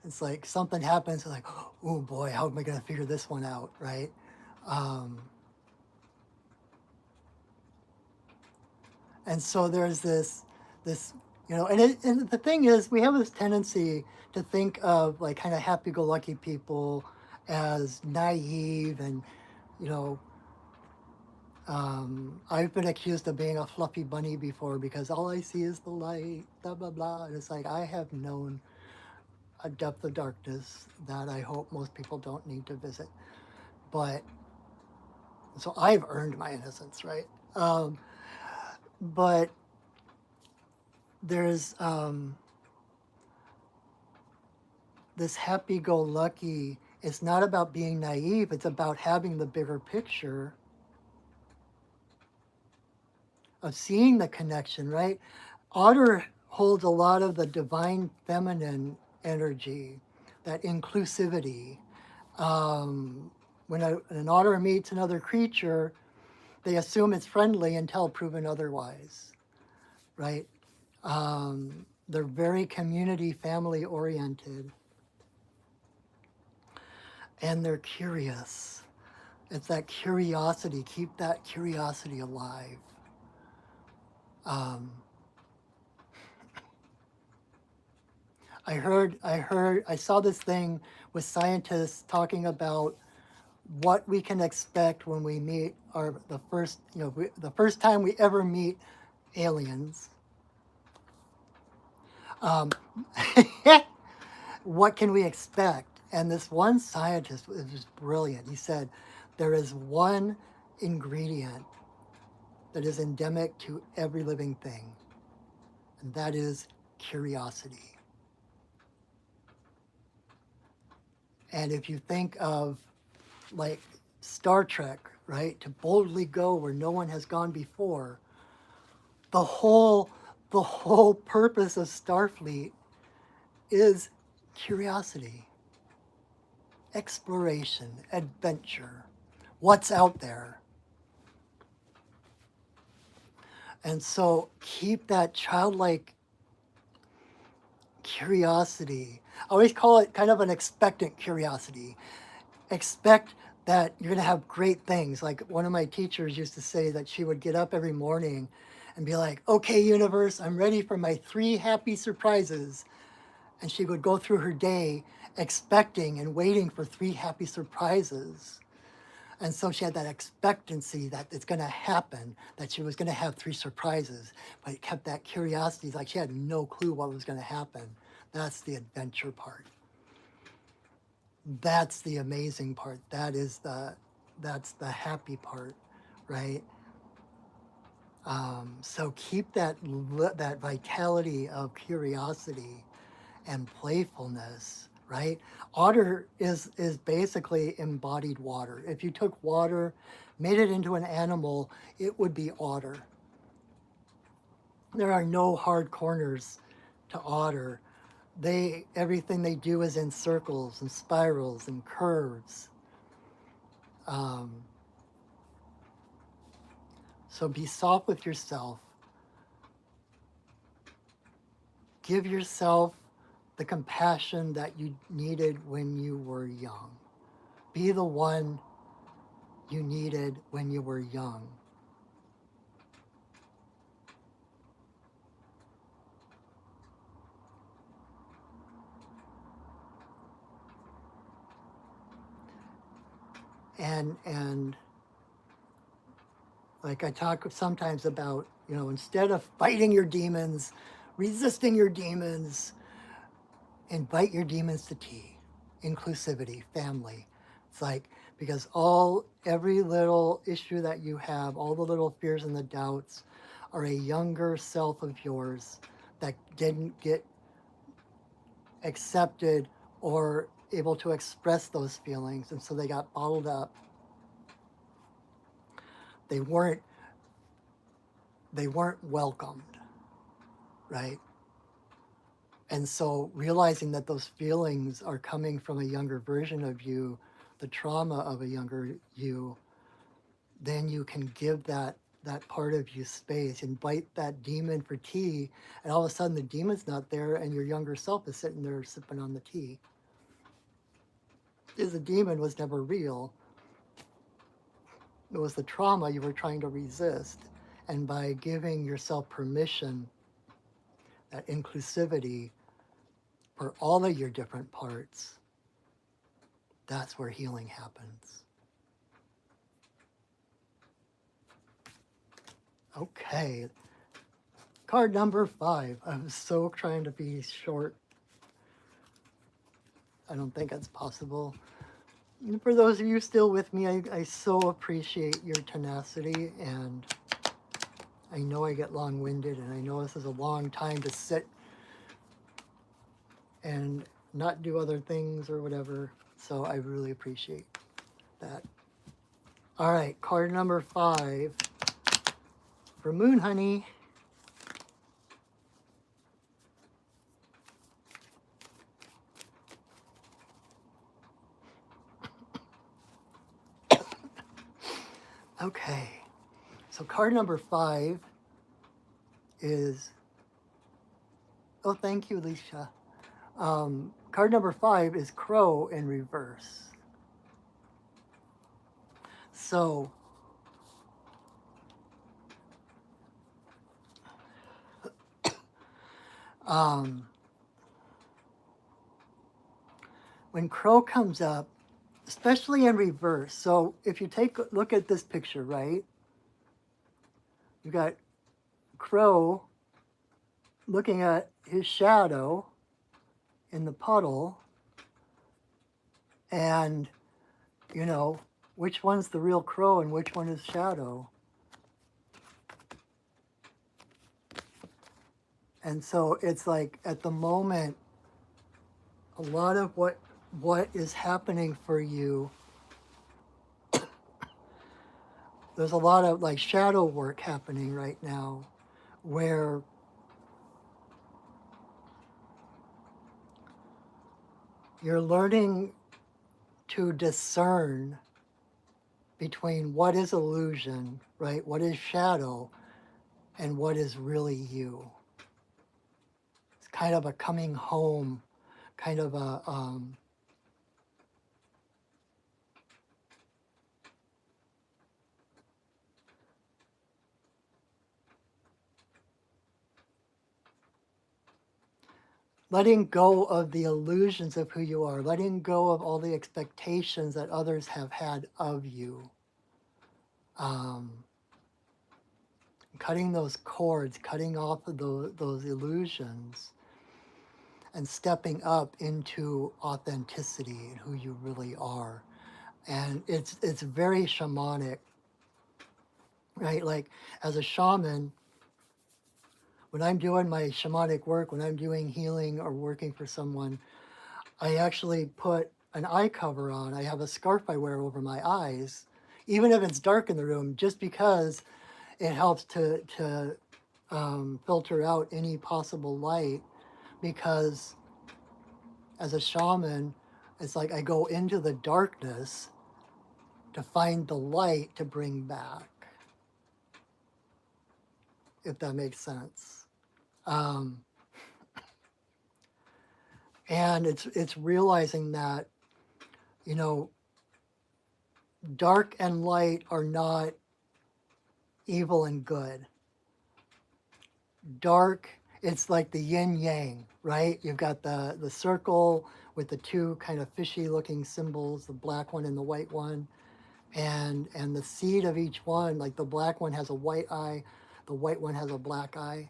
It's like something happens, it's like, oh boy, how am I going to figure this one out, right? And so there's this And the thing is, we have this tendency to think of like kind of happy-go-lucky people as naive and, you know, I've been accused of being a fluffy bunny before because all I see is the light, blah, blah, blah. And it's like, I have known a depth of darkness that I hope most people don't need to visit. But so I've earned my innocence, right? Um, but there's this happy go lucky. It's not about being naive, it's about having the bigger picture of seeing the connection, right? Otter holds a lot of the divine feminine energy, that inclusivity. Um, when an otter meets another creature, they assume it's friendly until proven otherwise, right? They're very community, family oriented, and they're curious. It's that curiosity. Keep that curiosity alive. Um, I saw this thing with scientists talking about what we can expect when we meet the first, the first time we ever meet aliens. Um, what can we expect? And this one scientist was just brilliant. He said, there is one ingredient that is endemic to every living thing, and that is curiosity. And if you think of like Star Trek, right, to boldly go where no one has gone before, the whole the whole purpose of Starfleet is curiosity, exploration, adventure, what's out there. And so keep that childlike curiosity. I always call it kind of an expectant curiosity. Expect that you're going to have great things. Like one of my teachers used to say that she would get up every morning and be like, okay, universe, I'm ready for my 3 happy surprises. And she would go through her day expecting and waiting for 3 happy surprises. And so she had that expectancy that it's going to happen, that she was going to have 3 surprises, but it kept that curiosity, like she had no clue what was going to happen. That's the adventure part. That's the amazing part. That's the happy part, right? So keep that vitality of curiosity and playfulness, right? Otter is basically embodied water. If you took water, made it into an animal, it would be otter. There are no hard corners to otter. Everything they do is in circles and spirals and curves. Um, so be soft with yourself. Give yourself the compassion that you needed when you were young. Be the one you needed when you were young. And like I talk sometimes about, instead of fighting your demons, resisting your demons, invite your demons to tea. Inclusivity, family. It's like, because every little issue that you have, all the little fears and the doubts are a younger self of yours that didn't get accepted or able to express those feelings, and so they got bottled up. They weren't welcomed, right? And so realizing that those feelings are coming from a younger version of you, the trauma of a younger you, then you can give that part of you space, invite that demon for tea, and all of a sudden the demon's not there and your younger self is sitting there sipping on the tea. Because the demon was never real. It was the trauma you were trying to resist. And by giving yourself permission that inclusivity for all of your different parts, that's where healing happens. Okay. Card number 5. I was so trying to be short. I don't think it's possible. And for those of you still with me, I so appreciate your tenacity, and I know I get long-winded, and I know this is a long time to sit and not do other things or whatever, so I really appreciate that. All right, card number 5 for Moon Honey. Okay, so card number 5 is, oh, thank you, Alicia. Card number 5 is Crow in reverse. So, when Crow comes up, especially in reverse, so if you take a look at this picture, right? You got Crow looking at his shadow in the puddle, and you know, which one's the real Crow and which one is shadow. And so it's like at the moment, a lot of what is happening for you, there's a lot of like shadow work happening right now where you're learning to discern between what is illusion, right? What is shadow, and what is really you. It's kind of a coming home, kind of a letting go of the illusions of who you are, letting go of all the expectations that others have had of you. Cutting those cords, cutting off of those illusions, and stepping up into authenticity and who you really are. And it's very shamanic, right? Like as a shaman, when I'm doing my shamanic work, when I'm doing healing or working for someone, I actually put an eye cover on. I have a scarf I wear over my eyes, even if it's dark in the room, just because it helps to filter out any possible light. Because as a shaman, it's like I go into the darkness to find the light to bring back, if that makes sense. And it's realizing that, you know, dark and light are not evil and good. Dark, it's like the yin yang, right? You've got the circle with the two kind of fishy looking symbols, the black one and the white one. And the seed of each one, like the black one has a white eye, the white one has a black eye.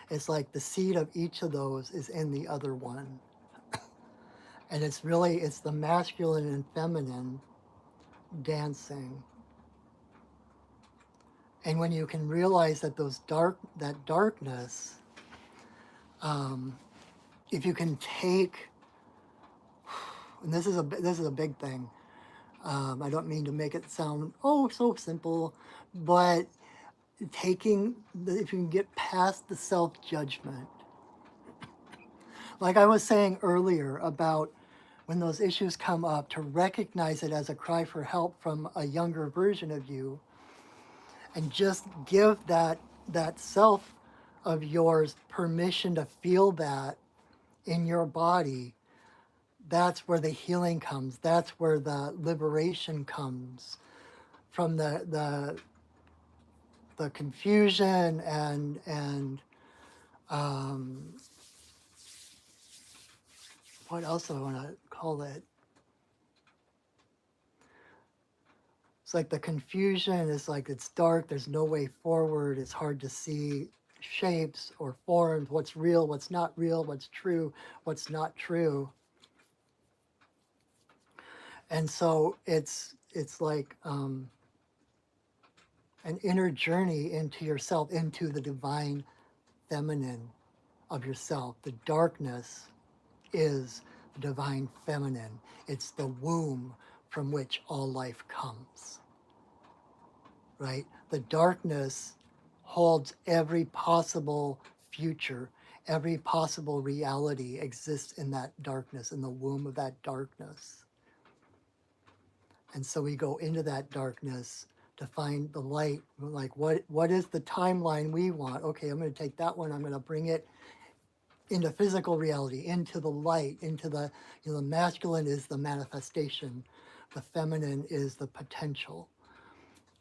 It's like the seed of each of those is in the other one. And it's the masculine and feminine dancing. And when you can realize that that darkness, if you can take, and this is a big thing. I don't mean to make it sound so simple, but if you can get past the self-judgment, like I was saying earlier about when those issues come up, to recognize it as a cry for help from a younger version of you, and just give that self of yours permission to feel that in your body. That's where the healing comes. That's where the liberation comes from the confusion and Um, what else do I want to call it? It's like the confusion is like it's dark, there's no way forward, it's hard to see shapes or forms, what's real, what's not real, what's true, what's not true. And so it's like an inner journey into yourself, into the divine feminine of yourself. The darkness is the divine feminine. It's the womb from which all life comes, right? The darkness holds every possible future, every possible reality exists in that darkness, in the womb of that darkness. And so we go into that darkness to find the light. Like, what is the timeline we want? Okay, I'm going to take that one, I'm going to bring it into physical reality, into the light, into the, the masculine is the manifestation, the feminine is the potential.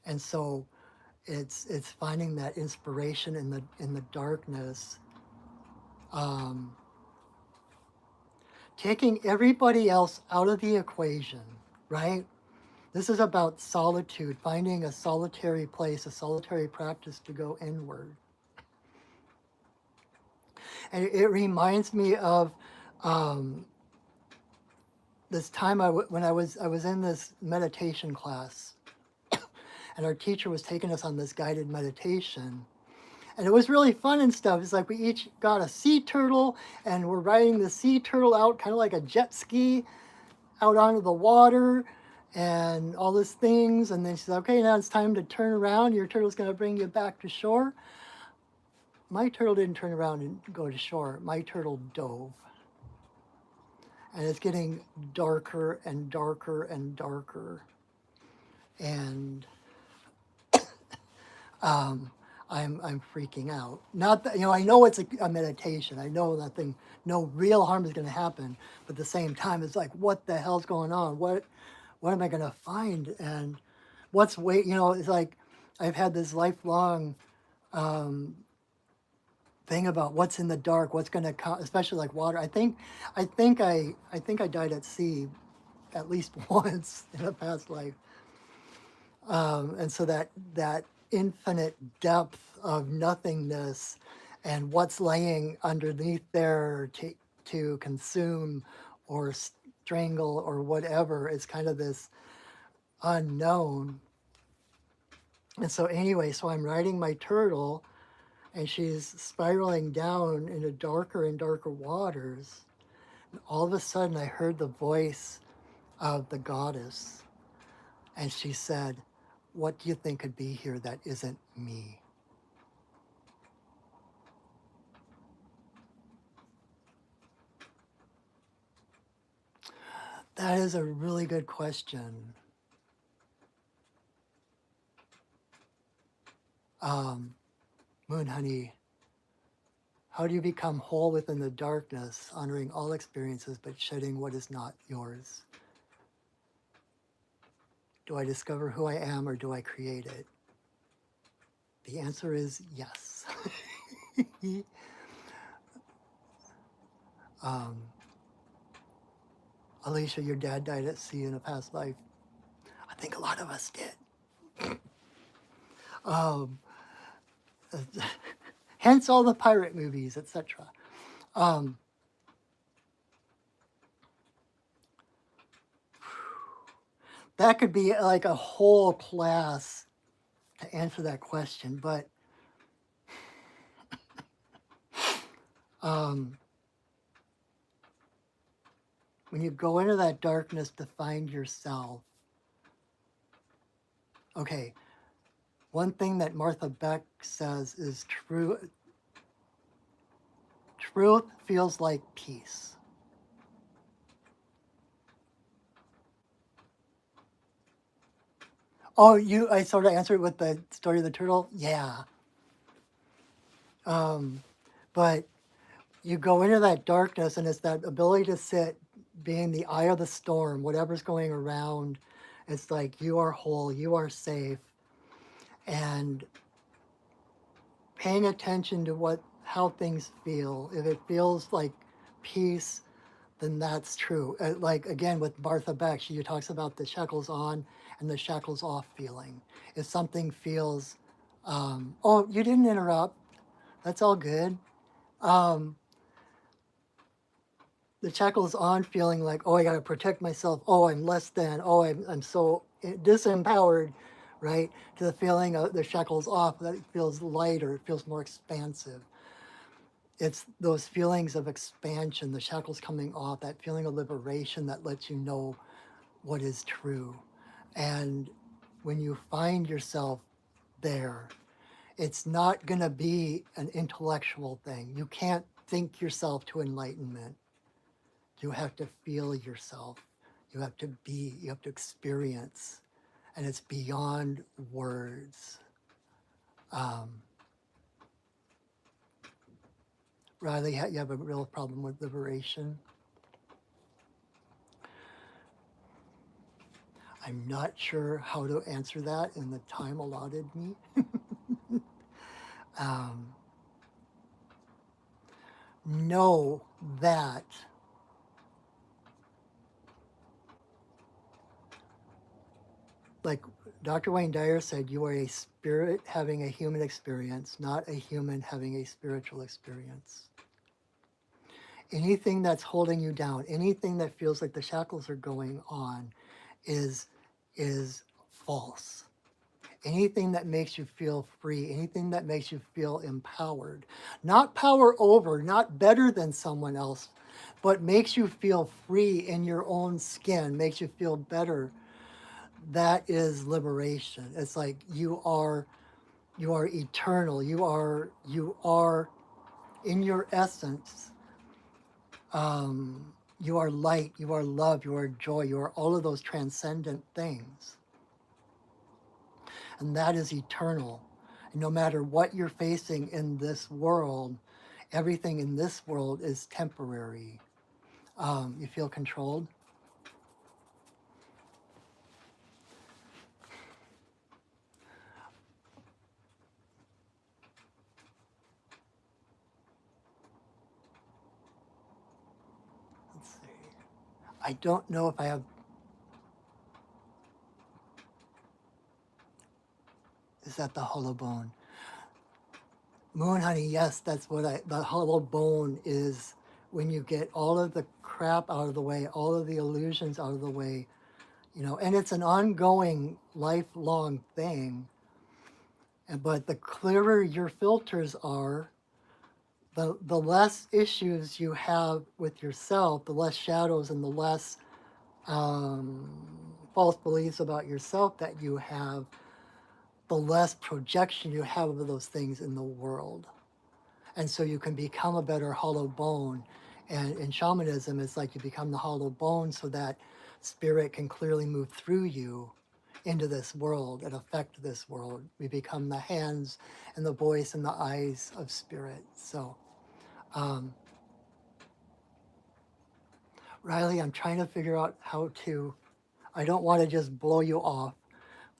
And so it's finding that inspiration in the darkness, taking everybody else out of the equation, right? This is about solitude, finding a solitary place, a solitary practice to go inward. And it reminds me of this time when I was in this meditation class, and our teacher was taking us on this guided meditation. And it was really fun and stuff. It's like we each got a sea turtle and we're riding the sea turtle out kind of like a jet ski out onto the water and all these things. And then she said, okay, now it's time to turn around. Your turtle's going to bring you back to shore. My turtle didn't turn around and go to shore. My turtle dove. And it's getting darker and darker and darker. And I'm freaking out. Not that, I know it's a meditation. I know nothing, no real harm is going to happen. But at the same time, it's like, what the hell's going on? What am I going to find? And it's like I've had this lifelong thing about what's in the dark, what's going to come, especially like water. I think I died at sea at least once in a past life. And so that infinite depth of nothingness and what's laying underneath there to consume or strangle or whatever is kind of this unknown. And so anyway, so I'm riding my turtle and she's spiraling down into darker and darker waters. And all of a sudden I heard the voice of the goddess. And she said, what do you think could be here that isn't me? That is a really good question. Moon Honey, how do you become whole within the darkness, honoring all experiences but shedding what is not yours? Do I discover who I am or do I create it? The answer is yes. Alicia, your dad died at sea in a past life. I think a lot of us did. Hence all the pirate movies, etc. That could be like a whole class to answer that question, but when you go into that darkness to find yourself, okay, one thing that Martha Beck says is true. Truth feels like peace. Oh, I sort of answered with the story of the turtle? Yeah. But you go into that darkness and it's that ability to sit, being the eye of the storm, whatever's going around. It's like you are whole, you are safe. And paying attention to what how things feel. If it feels like peace, then that's true. Like again with Martha Beck, she talks about the shackles on and the shackles off feeling. If something feels, oh, you didn't interrupt, that's all good. Um, the shackles on feeling like, oh, I got to protect myself. Oh, I'm less than. Oh, I'm so disempowered, right? To the feeling of the shackles off, that it feels lighter, it feels more expansive. It's those feelings of expansion, the shackles coming off, that feeling of liberation that lets you know what is true. And when you find yourself there, it's not going to be an intellectual thing. You can't think yourself to enlightenment. You have to feel yourself. You have to be, you have to experience. And it's beyond words. Um, Riley, you have a real problem with liberation. I'm not sure how to answer that in the time allotted me. um, know that like Dr. Wayne Dyer said, you are a spirit having a human experience, not a human having a spiritual experience. Anything that's holding you down, anything that feels like the shackles are going on is false. Anything that makes you feel free, anything that makes you feel empowered, not power over, not better than someone else, but makes you feel free in your own skin, makes you feel better, that is liberation. It's like you are eternal. You are in your essence. You are light. You are love. You are joy. You are all of those transcendent things, and that is eternal. And no matter what you're facing in this world, everything in this world is temporary. You feel controlled. Let's see. I don't know if I have. Is that the hollow bone? Moon honey, yes, that's what the hollow bone is when you get all of the crap out of the way, all of the illusions out of the way, and it's an ongoing, lifelong thing. But the clearer your filters are, the less issues you have with yourself, the less shadows and the less um, false beliefs about yourself that you have, the less projection you have of those things in the world. And so you can become a better hollow bone. And in shamanism, it's like you become the hollow bone so that spirit can clearly move through you into this world and affect this world. We become the hands and the voice and the eyes of spirit. So, um, Riley, I'm trying to figure out how to, I don't want to just blow you off,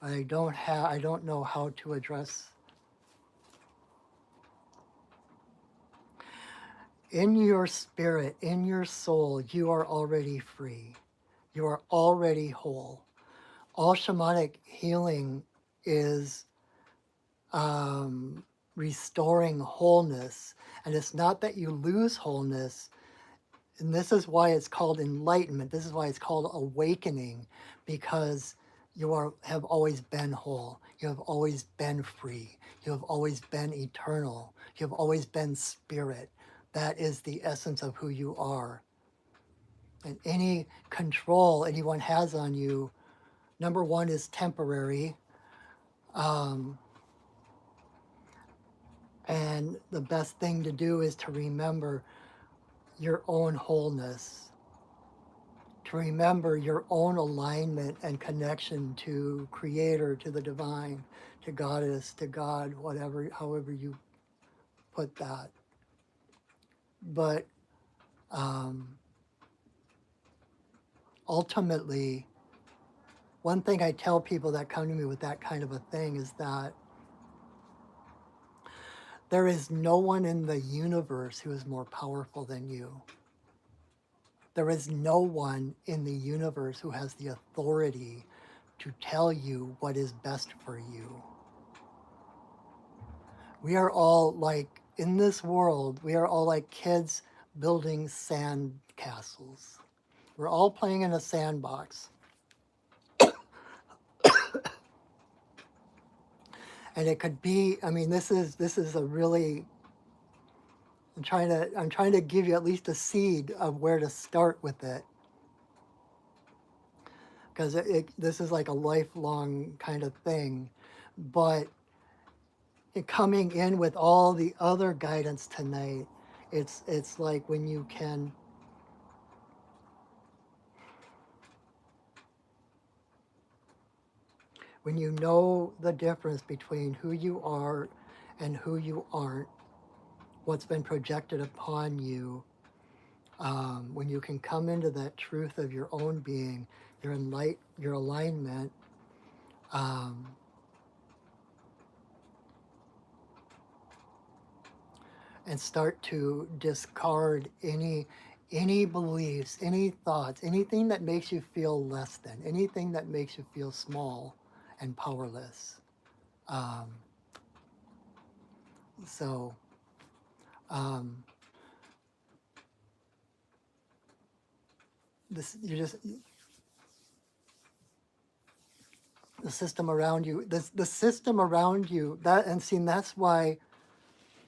but I don't know how to address. In your spirit, in your soul, you are already free. You are already whole. All shamanic healing is restoring wholeness. And it's not that you lose wholeness. And this is why it's called enlightenment. This is why it's called awakening, because have always been whole. You have always been free. You have always been eternal. You have always been spirit. That is the essence of who you are. And any control anyone has on you, number one, is temporary. Um, and the best thing to do is to remember your own wholeness, to remember your own alignment and connection to Creator, to the divine, to Goddess, to God, whatever, however you put that. But um, ultimately, one thing I tell people that come to me with that kind of a thing is that There is no one in the universe who is more powerful than you. There is no one in the universe who has the authority to tell you what is best for you. We are all like, in this world, we are all like kids building sand castles. We're all playing in a sandbox. And it could be, I mean, this is a really, I'm trying to give you at least a seed of where to start with it. Because this is like a lifelong kind of thing. But coming in with all the other guidance tonight, it's like when you can, when you know the difference between who you are and who you aren't, what's been projected upon you, when you can come into that truth of your own being, your alignment, um, and start to discard any beliefs, any thoughts, anything that makes you feel less than, anything that makes you feel small and powerless. Um, so um, this you just the system around you, the system around you, that, and see, that's why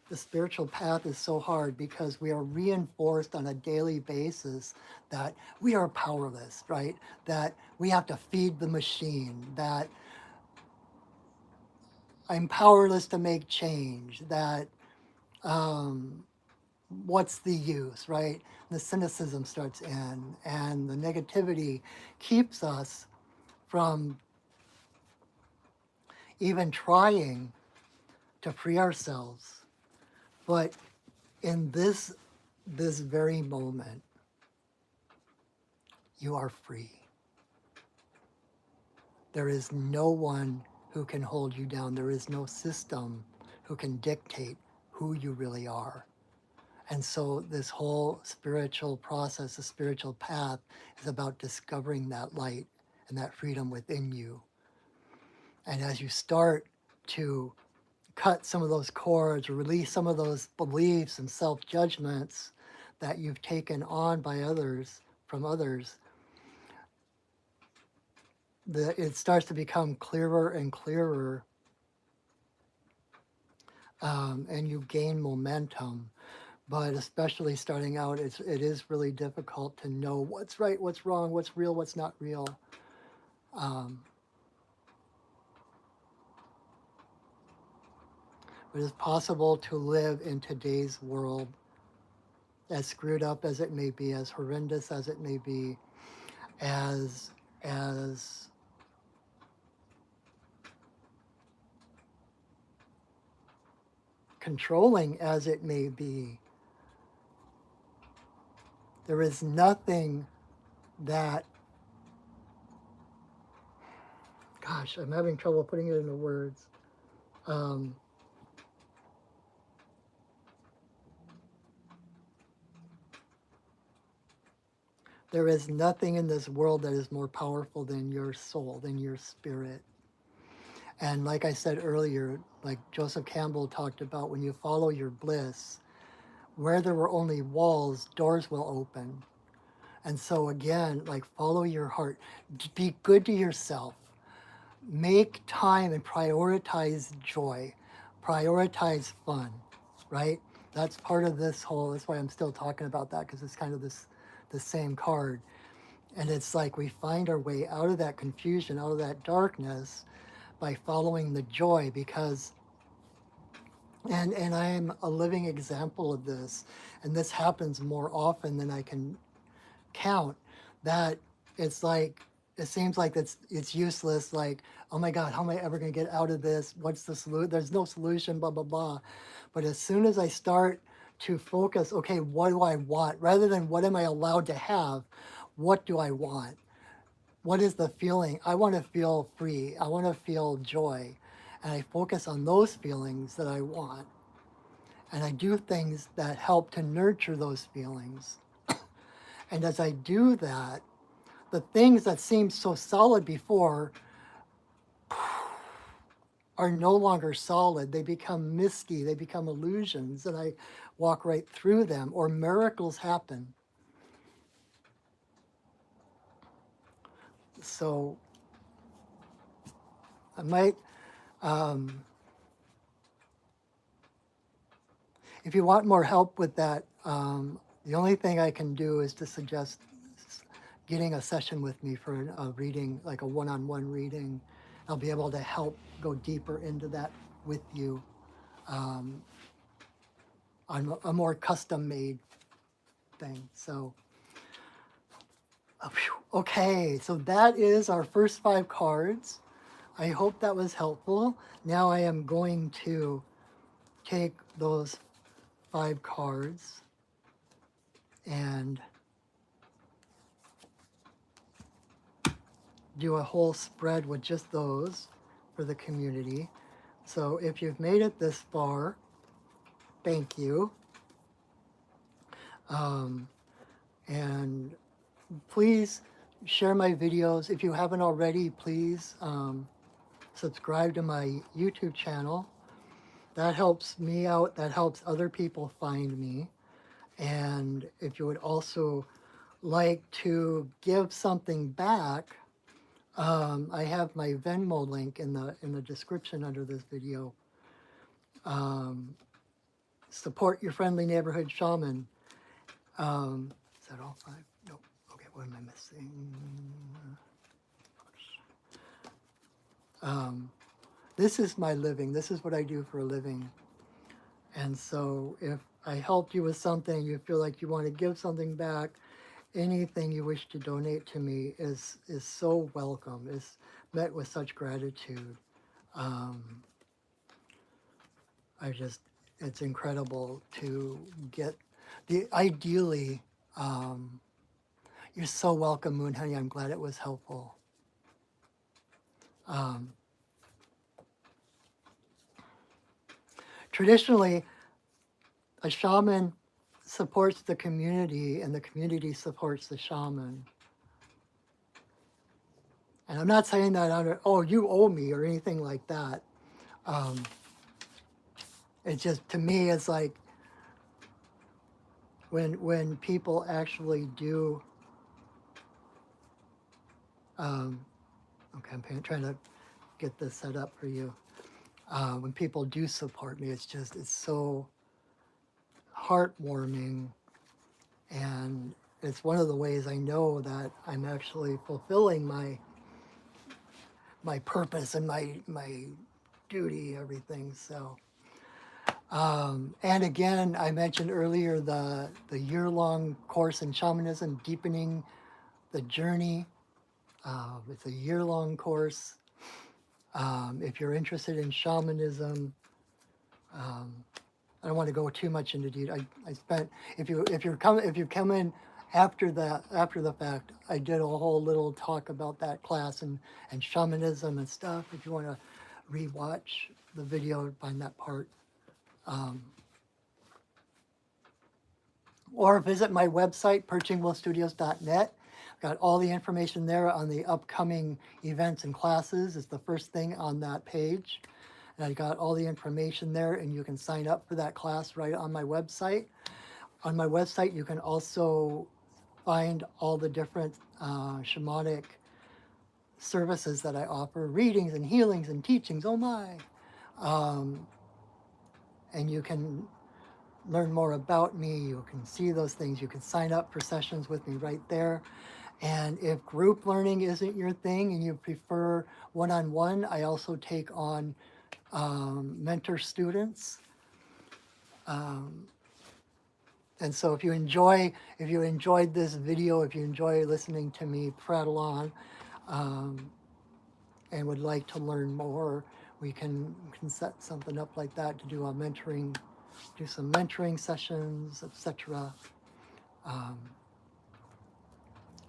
the spiritual path is so hard, because we are reinforced on a daily basis that we are powerless, right? That we have to feed the machine, that I'm powerless to make change, that what's the use, right? The cynicism starts in, and the negativity keeps us from even trying to free ourselves. But in this very moment, you are free. There is no one who can hold you down. There is no system who can dictate who you really are. And so this whole spiritual process, the spiritual path, is about discovering that light and that freedom within you. And as you start to cut some of those cords or release some of those beliefs and self-judgments that you've taken on by others, from others, it starts to become clearer and clearer, and you gain momentum. But especially starting out, it is really difficult to know what's right, what's wrong, what's real, what's not real. Um, but it's possible to live in today's world, as screwed up as it may be, as horrendous as it may be, as controlling as it may be. There is nothing that, gosh, I'm having trouble putting it into words. Um, there is nothing in this world that is more powerful than your soul, than your spirit. And like I said earlier, like Joseph Campbell talked about, when you follow your bliss, where there were only walls, doors will open. And so again, like, follow your heart. Be good to yourself. Make time and prioritize joy. Prioritize fun, right? That's part of this whole, that's why I'm still talking about that, because it's kind of the same card. And it's like we find our way out of that confusion, out of that darkness, by following the joy, because and I am a living example of this, and this happens more often than I can count, that it's like, it seems like it's useless, like, oh my god, how am I ever going to get out of this, what's the solution, there's no solution, blah blah blah. But as soon as I start to focus, okay, what do I want, rather than what am I allowed to have, what do I want, what is the feeling, I want to feel free, I want to feel joy, and I focus on those feelings that I want, And I do things that help to nurture those feelings. And as I do that, the things that seemed so solid before are no longer solid. They become misty, they become illusions, and I walk right through them, or miracles happen. So I might, if you want more help with that, the only thing I can do is to suggest getting a session with me for a reading, like a one-on-one reading. I'll be able to help go deeper into that with you on a more custom-made thing. So, okay, so that is our first 5 cards. I hope that was helpful. Now I am going to take those 5 cards and do a whole spread with just those for the community. So if you've made it this far, thank you. And please share my videos. If you haven't already, please subscribe to my YouTube channel. That helps me out. That helps other people find me. And if you would also like to give something back, I have my Venmo link in the description under this video. Support your friendly neighborhood shaman. Is that all 5? Nope. Okay, what am I missing? This is my living. This is what I do for a living. And so if I helped you with something, you feel like you want to give something back, anything you wish to donate to me is so welcome, is met with such gratitude. It's incredible to get ideally, you're so welcome, Moon Honey. I'm glad it was helpful. Traditionally, a shaman supports the community and the community supports the shaman. And I'm not saying that under, oh, you owe me or anything like that. It's just, to me, it's like when people actually do, okay, I'm trying to get this set up for you. When people do support me, it's so heartwarming, and it's one of the ways I know that I'm actually fulfilling my purpose and my duty, everything. So, and again, I mentioned earlier the year-long course in shamanism, deepening the journey. It's a year-long course. If you're interested in shamanism, I don't want to go too much into detail. I spent, if you come in after the fact, I did a whole little talk about that class and shamanism and stuff. If you want to rewatch the video, find that part. Or visit my website, perchingwillstudios.net. I've got all the information there on the upcoming events and classes. It's the first thing on that page. And I got all the information there, and you can sign up for that class right on my website. On my website, you can also find all the different shamanic services that I offer, readings and healings and teachings, oh my. And you can learn more about me. You can see those things. You can sign up for sessions with me right there. And if group learning isn't your thing and you prefer one-on-one, I also take on mentor students. And so if you enjoyed this video, if you enjoy listening to me prattle on, and would like to learn more, we can set something up like that to do some mentoring sessions, etc.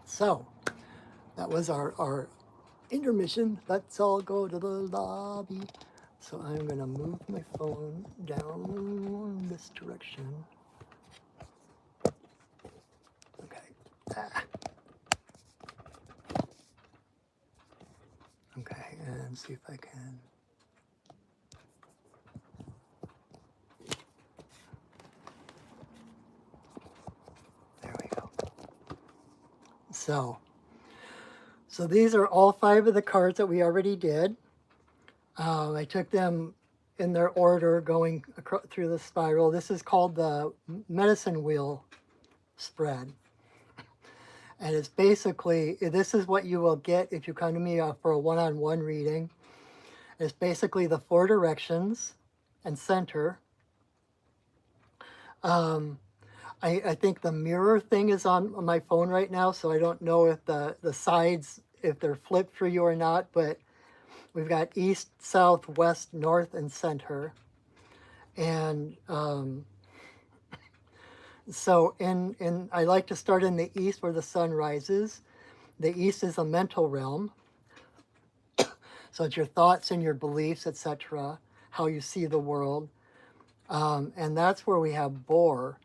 So that was our intermission. Let's all go to the lobby. So I'm going to move my phone down this direction. Okay. Ah. Okay, and see if I can. There we go. So these are all 5 of the cards that we already did. I took them in their order going through the spiral. This is called the medicine wheel spread. And it's basically, this is what you will get if you come to me for a one-on-one reading. It's basically the 4 directions and center. I think the mirror thing is on my phone right now, so I don't know if the sides, if they're flipped for you or not, but we've got east, south, west, north, and center. And so I like to start in the east where the sun rises. The east is a mental realm. So it's your thoughts and your beliefs, etc., how you see the world. And that's where we have boar.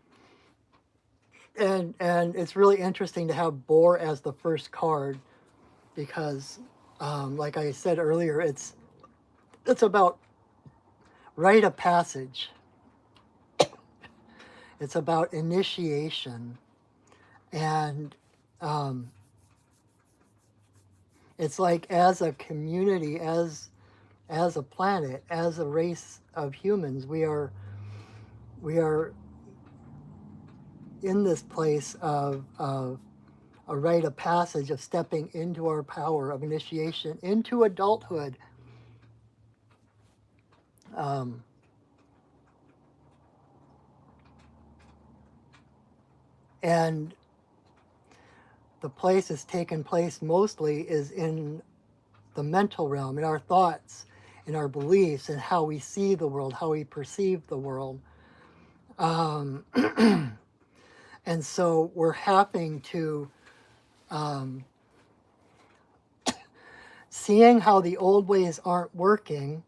And it's really interesting to have boar as the first card because, like I said earlier, it's about rite of passage. It's about initiation. And it's like as a community, as a planet, as a race of humans, we are in this place of a rite of passage of stepping into our power of initiation into adulthood. And the place has taken place mostly is in the mental realm, in our thoughts, in our beliefs, and how we see the world, how we perceive the world. And so we're having to, seeing how the old ways aren't working,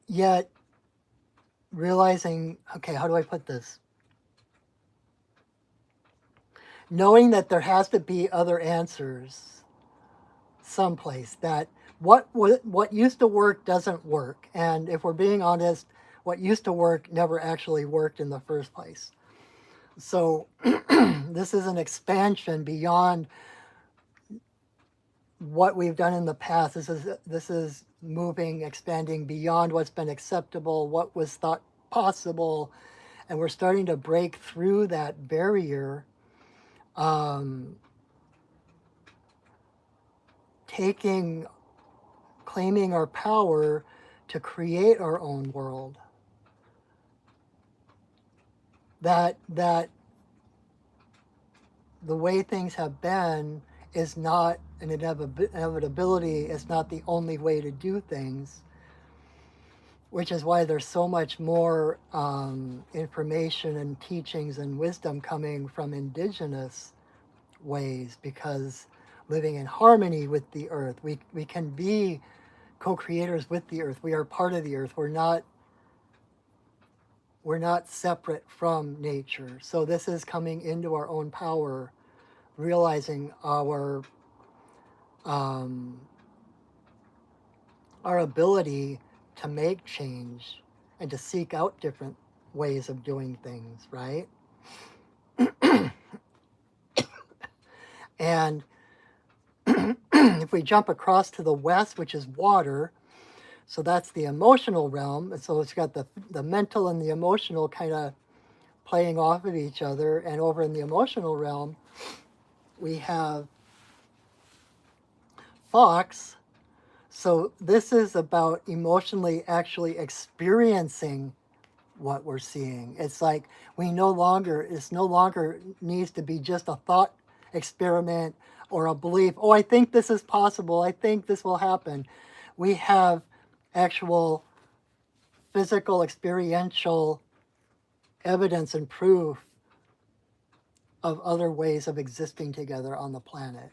yet realizing, okay, how do I put this? Knowing that there has to be other answers someplace, that what used to work doesn't work. And if we're being honest, what used to work never actually worked in the first place. So this is an expansion beyond what we've done in the past. This is moving, expanding beyond what's been acceptable, what was thought possible, and we're starting to break through that barrier, claiming our power to create our own world. That the way things have been is not an inevitability. It's not the only way to do things, which is why there's so much more information and teachings and wisdom coming from indigenous ways, because living in harmony with the earth, we can be co-creators with the earth. We are part of the earth. We're not separate from nature. So this is coming into our own power, realizing our ability to make change and to seek out different ways of doing things, right? And if we jump across to the west, which is water, so that's the emotional realm. And so it's got the mental and the emotional kind of playing off of each other. And over in the emotional realm, we have fox. So this is about emotionally actually experiencing what we're seeing. It's like it's no longer needs to be just a thought experiment or a belief. Oh, I think this is possible. I think this will happen. We have actual physical, experiential evidence and proof of other ways of existing together on the planet.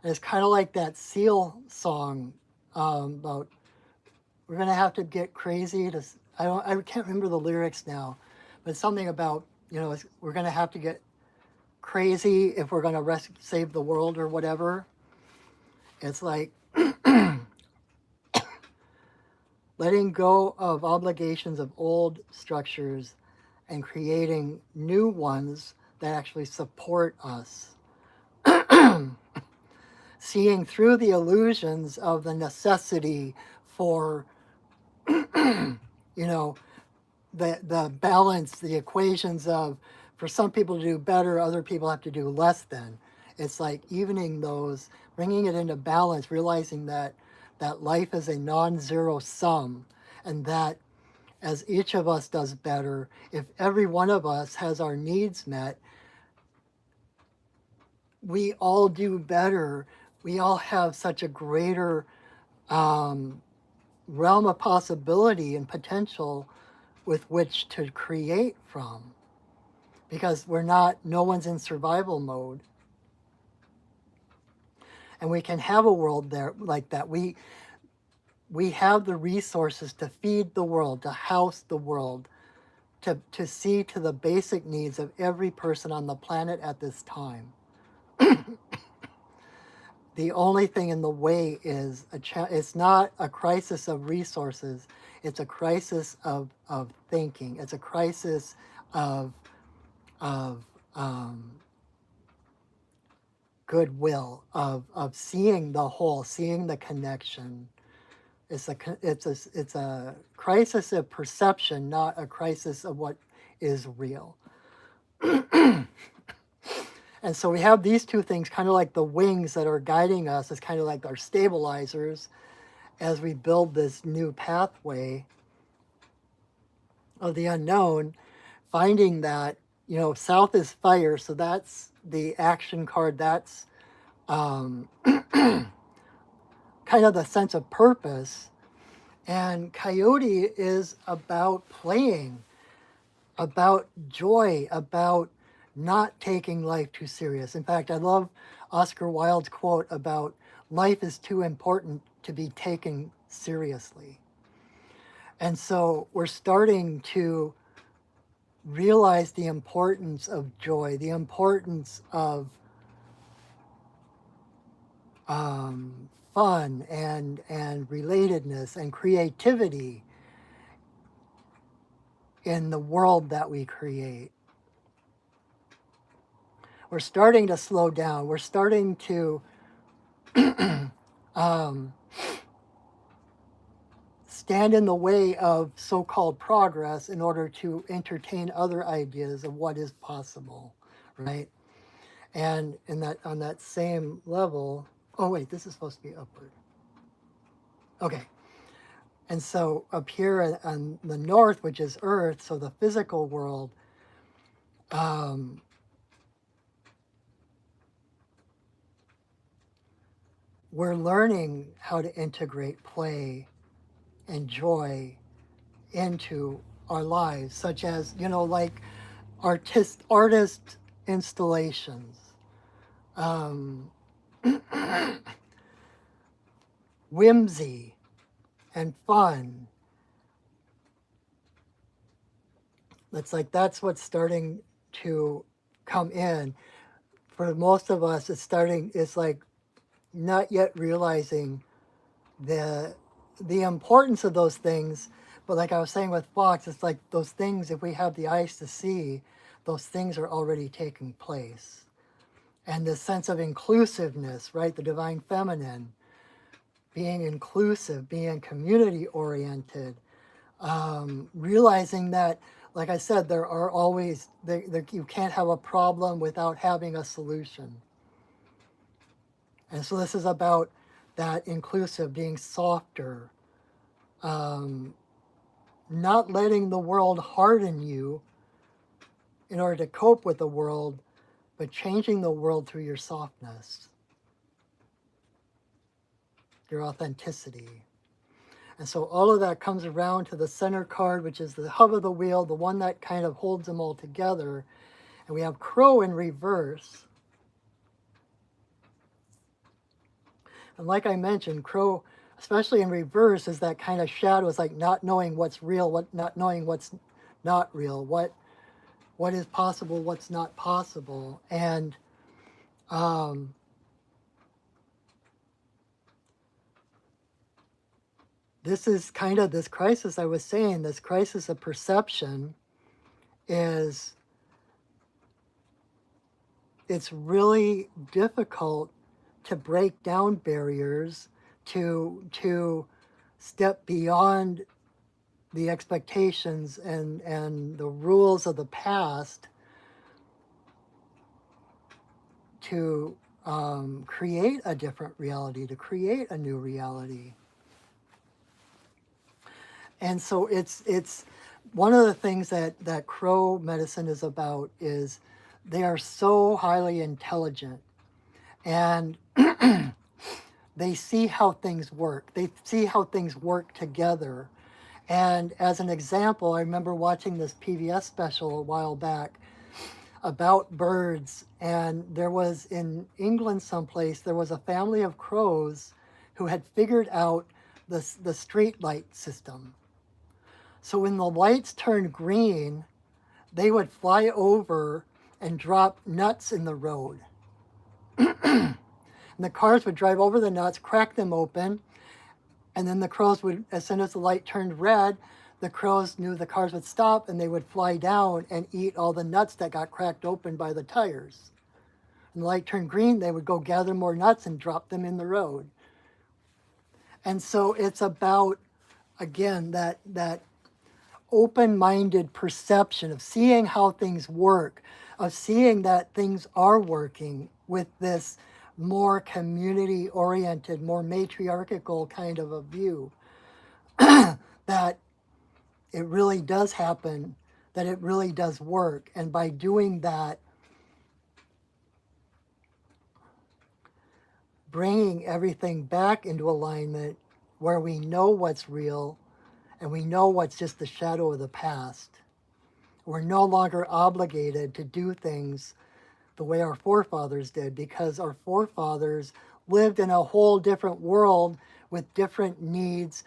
And it's kind of like that Seal song about we're gonna have to get crazy to. I can't remember the lyrics now, but something about we're gonna have to get crazy if we're gonna save the world or whatever. It's like letting go of obligations of old structures and creating new ones that actually support us. Seeing through the illusions of the necessity for, you know, the balance, the equations of for some people to do better, other people have to do less than. It's like evening those, bringing it into balance, realizing that life is a non-zero sum, and that as each of us does better, if every one of us has our needs met, we all do better. We all have such a greater um, realm of possibility and potential with which to create from, because no one's in survival mode. And we can have a world there like that. We have the resources to feed the world, to house the world, to see to the basic needs of every person on the planet at this time. The only thing in the way is it's not a crisis of resources, it's a crisis of thinking. It's a crisis of, of goodwill, of seeing the whole, seeing the connection. It's a crisis of perception, not a crisis of what is real. And so we have these two things kind of like the wings that are guiding us, as kind of like our stabilizers as we build this new pathway of the unknown, finding that, south is fire, so that's the action card. That's kind of the sense of purpose. And coyote is about playing, about joy, about not taking life too serious. In fact, I love Oscar Wilde's quote about life is too important to be taken seriously. And so we're starting to realize the importance of joy, the importance of fun and relatedness and creativity in the world that we create. We're starting to slow down. We're starting to stand in the way of so-called progress in order to entertain other ideas of what is possible, right? And on that same level, oh wait, this is supposed to be upward. Okay. And so up here on the north, which is Earth, so the physical world, we're learning how to integrate play and joy into our lives, such as, like artist installations, whimsy and fun. That's what's starting to come in. For most of us, it's like not yet realizing the importance of those things. But like I was saying with Fox, it's like those things, if we have the eyes to see, those things are already taking place. And this sense of inclusiveness, right? The divine feminine, being inclusive, being community oriented, realizing that, like I said, there are always, you can't have a problem without having a solution. And so this is about that inclusive, being softer, not letting the world harden you in order to cope with the world, but changing the world through your softness, your authenticity. And so all of that comes around to the center card, which is the hub of the wheel, the one that kind of holds them all together. And we have Crow in reverse. And like I mentioned, Crow, especially in reverse, is that kind of shadow. It's like not knowing what's real, not knowing what's not real, what is possible, what's not possible. And this is kind of this crisis I was saying, this crisis of perception is, it's really difficult to break down barriers, to step beyond the expectations and the rules of the past to create a different reality, to create a new reality. And so it's one of the things that Crow medicine is about is they are so highly intelligent, and they see how things work. They see how things work together. And as an example, I remember watching this PBS special a while back about birds, and there was in England someplace, there was a family of crows who had figured out the street light system. So when the lights turned green, they would fly over and drop nuts in the road. And the cars would drive over the nuts, crack them open, and then the crows would, as soon as the light turned red, the crows knew the cars would stop and they would fly down and eat all the nuts that got cracked open by the tires. And the light turned green, they would go gather more nuts and drop them in the road. And so it's about, again, that open-minded perception of seeing how things work, of seeing that things are working with this more community-oriented, more matriarchal kind of a view, that it really does happen, that it really does work. And by doing that, bringing everything back into alignment where we know what's real and we know what's just the shadow of the past. We're no longer obligated to do things the way our forefathers did, because our forefathers lived in a whole different world with different needs,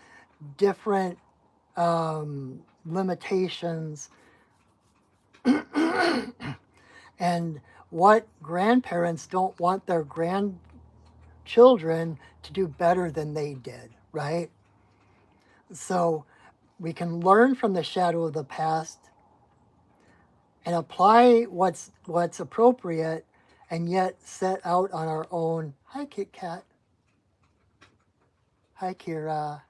different limitations. And what grandparents don't want their grandchildren to do better than they did, right? So we can learn from the shadow of the past and apply what's appropriate, and yet set out on our own. Hi, Kit Kat. Hi, Kira.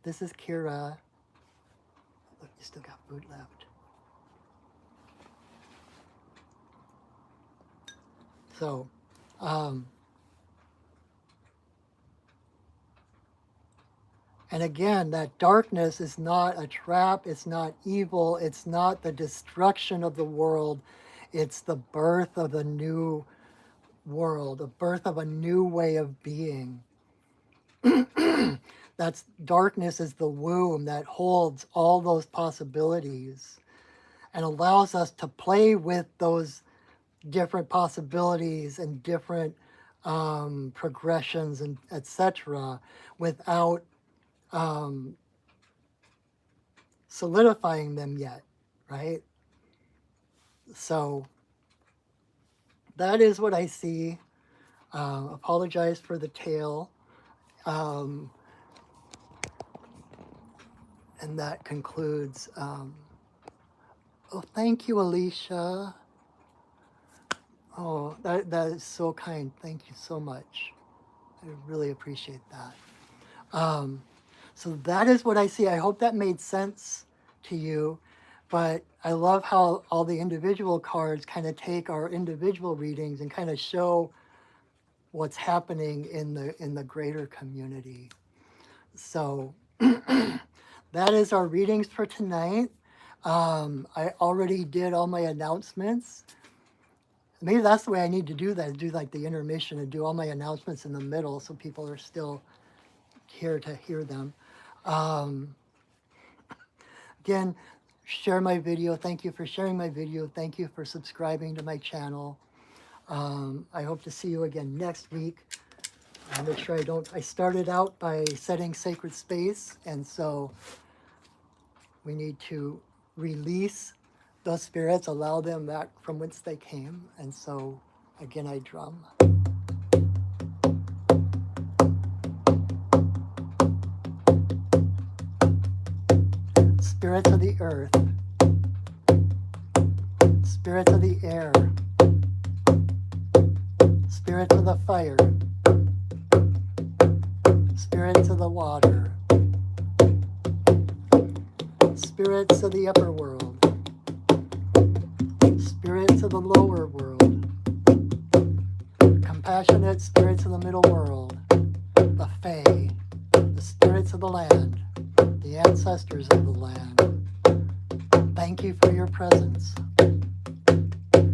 This is Kira. Look, you still got food left. So, and again, that darkness is not a trap, it's not evil, it's not the destruction of the world, it's the birth of a new world, the birth of a new way of being. That's darkness is the womb that holds all those possibilities and allows us to play with those different possibilities and different progressions and etc. without solidifying them yet, right? So that is what I see. Apologize for the tale. And that concludes. Oh, thank you, Alicia. Oh, that is so kind. Thank you so much. I really appreciate that. So that is what I see. I hope that made sense to you. But I love how all the individual cards kind of take our individual readings and kind of show what's happening in the greater community. So that is our readings for tonight. I already did all my announcements. Maybe that's the way I need to do that, do like the intermission and do all my announcements in the middle so people are still here to hear them. Again, share my video. Thank you for sharing my video. Thank you for subscribing to my channel. I hope to see you again next week. I make sure I started out by setting sacred space, and so we need to release those spirits, allow them back from whence they came. And so again, I drum. Spirits of the earth, spirits of the air, spirits of the fire, spirits of the water, spirits of the upper world, spirits of the lower world, compassionate spirits of the middle world, the Fae, the spirits of the land, the ancestors of the land. Thank you for your presence.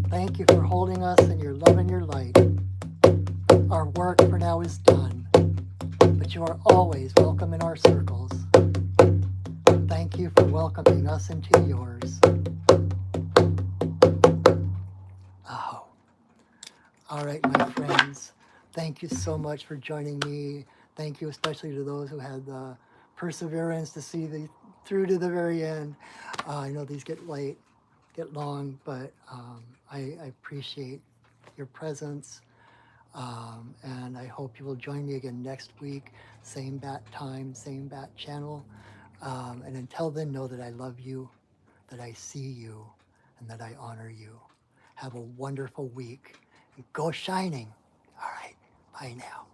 Thank you for holding us in your love and your light. Our work for now is done, but you are always welcome in our circles. Thank you for welcoming us into yours. Oh. All right, my friends. Thank you so much for joining me. Thank you especially to those who had the perseverance to see through to the very end. I know these get long, but I appreciate your presence. And I hope you will join me again next week. Same bat time, same bat channel. And until then, know that I love you, that I see you, and that I honor you. Have a wonderful week. Go shining. All right. Bye now.